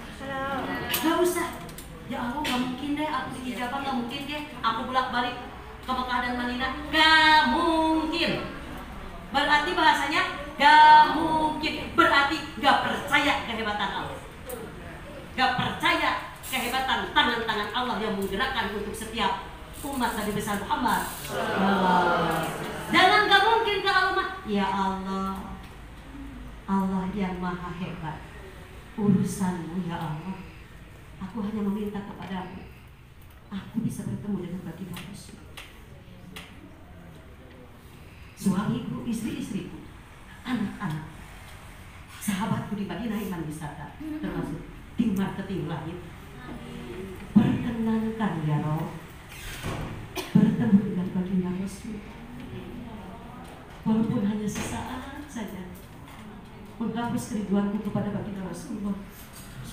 Gak usah. Ya Allah, gak mungkin deh aku diijabah, gak mungkin deh aku bolak-balik ke Mekah dan Madinah. Gak mungkin. Berarti bahasanya gak mungkin. Berarti gak percaya kehebatan Allah. Gak percaya kehebatan tangan-tangan Allah yang menggerakkan untuk setiap umat Nabi besar Muhammad. Jangan gak mungkin ke Allah. Ya Allah, Allah yang maha hebat, urusanmu ya Allah. Aku hanya meminta kepadamu, aku bisa bertemu dengan baginda Rasul, suamiku, istri-istriku, anak-anak, sahabatku di Madinah iman wisata, termasuk tim marketing langit. Perkenankan ya Roh, bertemu dengan baginda Rasul, walaupun hanya sesaat saja, menghapus kerinduanku kepada baginda Rasulullah.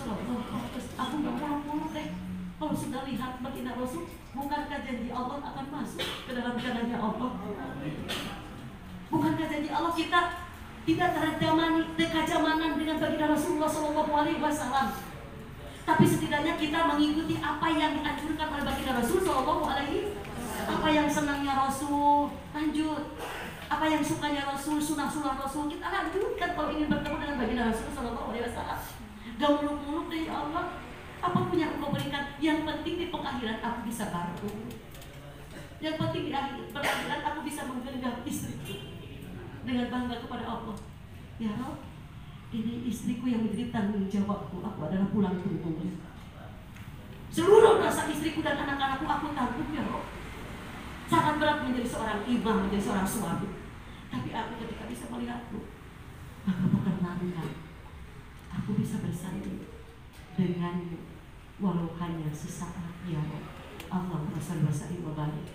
Aku gak muluk-muluk deh. Kalau sudah lihat baginda Rasul, bukankah janji Allah akan masuk ke dalam jalannya Allah? Bukankah janji Allah kita tidak kejamanan dengan baginda Rasulullah SAW? Tapi setidaknya kita mengikuti apa yang dianjurkan oleh baginda Rasul SAW. Apa yang senangnya Rasul, lanjut. Apa yang sukanya Rasul, sunah-sunah Rasul, kita lanjutkan kalau ingin bertemu dengan baginda Rasul SAW. Gak muluk-muluk deh ya Allah. Apapun yang Engkau berikan, yang penting di pengakhiran aku bisa baru. Yang penting di pengakhiran aku bisa menggenggam istriku dengan bangga kepada Allah. Ya Rabb, ini istriku yang menjadi tanggung jawabku. Aku adalah pulang tunggunya. Seluruh dosa istriku dan anak-anakku aku tanggung ya Rabb. Sangat berat menjadi seorang imam, menjadi seorang suami. Tapi aku ketika bisa melihatmu, maka perkenankan aku bisa bersanding denganmu walau hanya sesaat ya Rabb. Allahumma shalli wa sallim wa barik.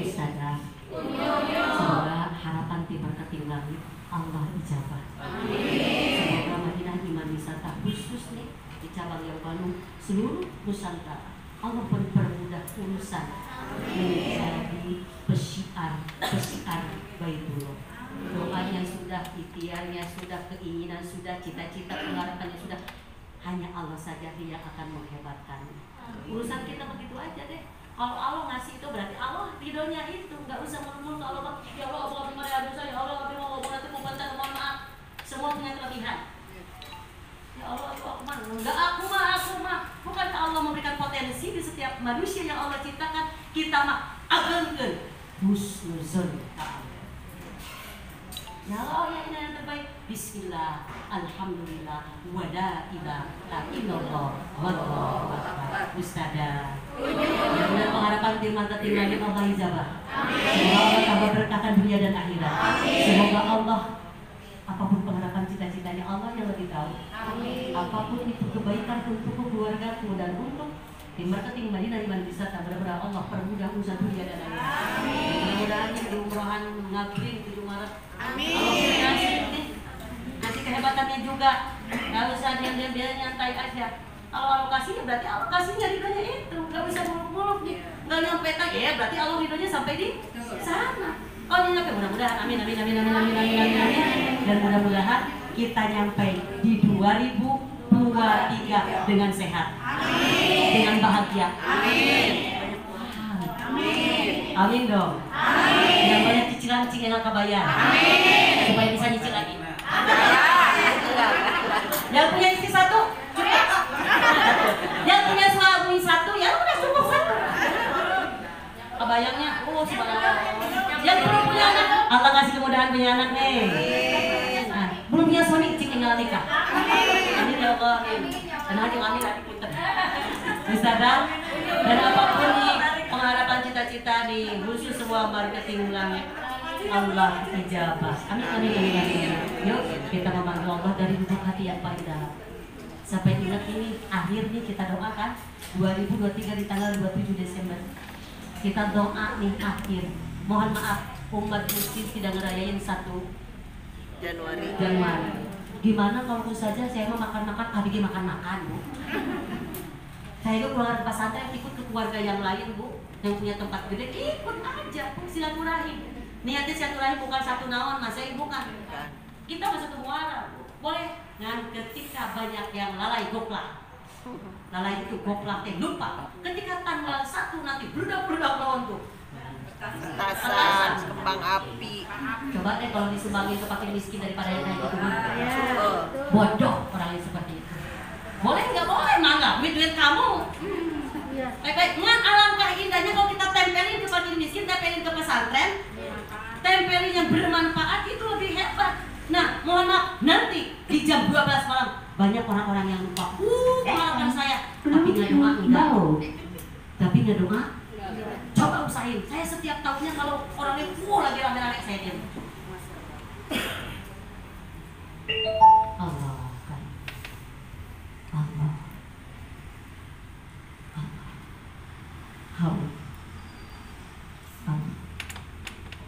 Ustazah, semoga harapan tim marketing langit Allah ijabah. Semoga Madinah iman wisata khusus nih di cabang yang baru seluruh Nusantara Allah mempermudah urusan menjadi pesiar Baitullah. Doanya sudah, ikhtiarnya sudah, keinginan sudah, cita-cita pengharapannya sudah. Hanya Allah saja yang akan menghebatkan. Urusan kita begitu aja deh. Kalau Allah ngasih itu berarti Allah ridhonya itu. Gak usah ngomong ke Allah, ya Allah, aku akan mari dosa, ya Allah, aku mau nanti mau baca, mohon maaf. Semua punya kelebihan. Ya Allah, aku mah enggak, aku mah. Bukankah Allah memberikan potensi di setiap manusia yang Allah ciptakan? Kita mah agengkeun husnuzon. Ya Allah, yang terbaik. Bismillah, alhamdulillah, wa la ilaha illallah, wallahu akbar. Ustazah, dengan pengharapan tim marketing langit Allah ijabah. Semoga Allah tambah berkahkan dunia dan akhirat. Semoga Allah, apapun pengharapan cita-citanya Allah yang lebih tahu. Apapun itu kebaikan untuk keluargaku dan untuk tim marketing Madinah iman wisata, benar-benar Allah permudah urusan dunia dan akhirat. Mudah-mudahan di umrohan Ngabrin 7 Maret Allah ngasih kehebatannya juga. Gak usah dia nyantai aja. Kalau alokasinya berarti alokasinya ridhonya itu. Gak bisa muluk-muluk nih. Gak nyampe tadi ya berarti Allah ridhonya sampai di sana. Kalau nyampe mudah-mudahan amin. Dan mudah-mudahan kita nyampe di 2023 dengan sehat, dengan bahagia. Amin dong. Yang banyak cicilan yang gak bayar, supaya bisa nyicil lagi. Yang punya istri satu cukup. Yang punya suami satu ya udah cukup satu. Kebayangnya, subhanallah. Yang belum punya anak, Allah kasih kemudahan punya anak nih. Nah, belum punya suami, cing tinggal nikah. Amin ya Allah, amin. Dan hati amin hati punten. Ustazah, dan apapun nih pengharapan cita-cita nih, khusus semua marketing langit Allah ijabah. Amin. Yuk kita membantu Allah dari lubuk hati yang paling dalam. Sampai ingat ini akhir nih kita doakan 2023 di tanggal 27 Desember. Kita doa nih akhir. Mohon maaf umat muslim tidak ngerayain 1 Januari. Gimana kalau saja saya mau makan-makan, bikin makan-makan Bu. Saya itu keluar pesantren ikut ke keluarga yang lain Bu, yang punya tempat gede, ikut aja Bu, silaturahim. Niatnya silaturahim bukan satu naon Mas, saya bukan. Kita masuk ke muara Bu, boleh. Nah ketika banyak yang lalai goklah, lalai itu goklah teh lupa. Ketika tanggal 1 nanti bludak-bludak lawan tuh. Petasan, kembang api. Coba deh kalau disumbangin ke fakir miskin daripada yang kayak gitu. Bodoh orang yang seperti itu. Boleh nggak boleh mangga, duit kamu. Baik-baik, alangkah indahnya kalau kita tempelin ke fakir miskin, tempelin ke pesantren, tempelin yang bermanfaat itu lebih hebat. Nah, mohon maaf, nanti di jam 12 malam banyak orang-orang yang lupa. Pengalaman saya, tapi nggak doa enggak. Tapi nggak doa. Coba usahain. Saya setiap tahunnya kalau orangnya lagi rame-rame saya diam. Allah kan. Allah. Allah.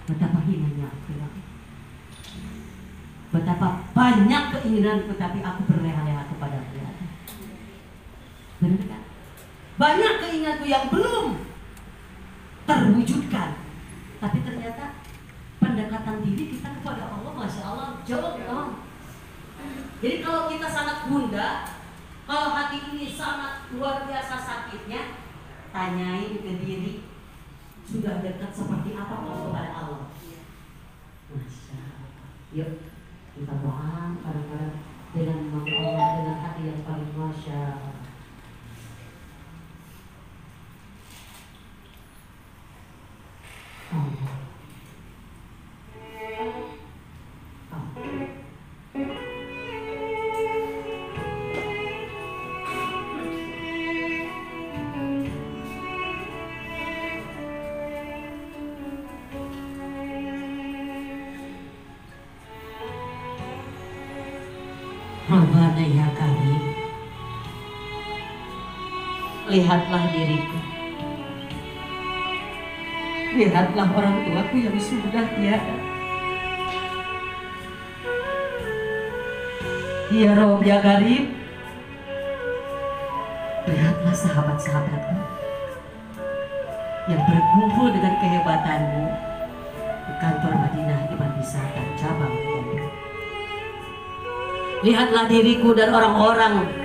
Betapa hinanya aku bilang. Betapa banyak keinginan tetapi aku berleha-leha kepada dia. Benar kan? Banyak keinginanku yang belum terwujudkan, tapi ternyata pendekatan diri kita kepada Allah, masya Allah, jauh. Jadi kalau kita sangat bunda, kalau hati ini sangat luar biasa sakitnya, tanyain ke diri, sudah dekat seperti apa kalau kepada Allah? Masya Allah. Yuk kita doa kadang-kadang dengan Allah dengan hati yang paling masya Allah. Rabbana ya Karim, lihatlah diriku, lihatlah orang tuaku yang sudah tiada. Ya Rabb ya Karim, lihatlah sahabat-sahabatku yang berkumpul dengan kehebatanmu di kantor Madinah Iman Wisata cabang. Lihatlah diriku dan orang-orang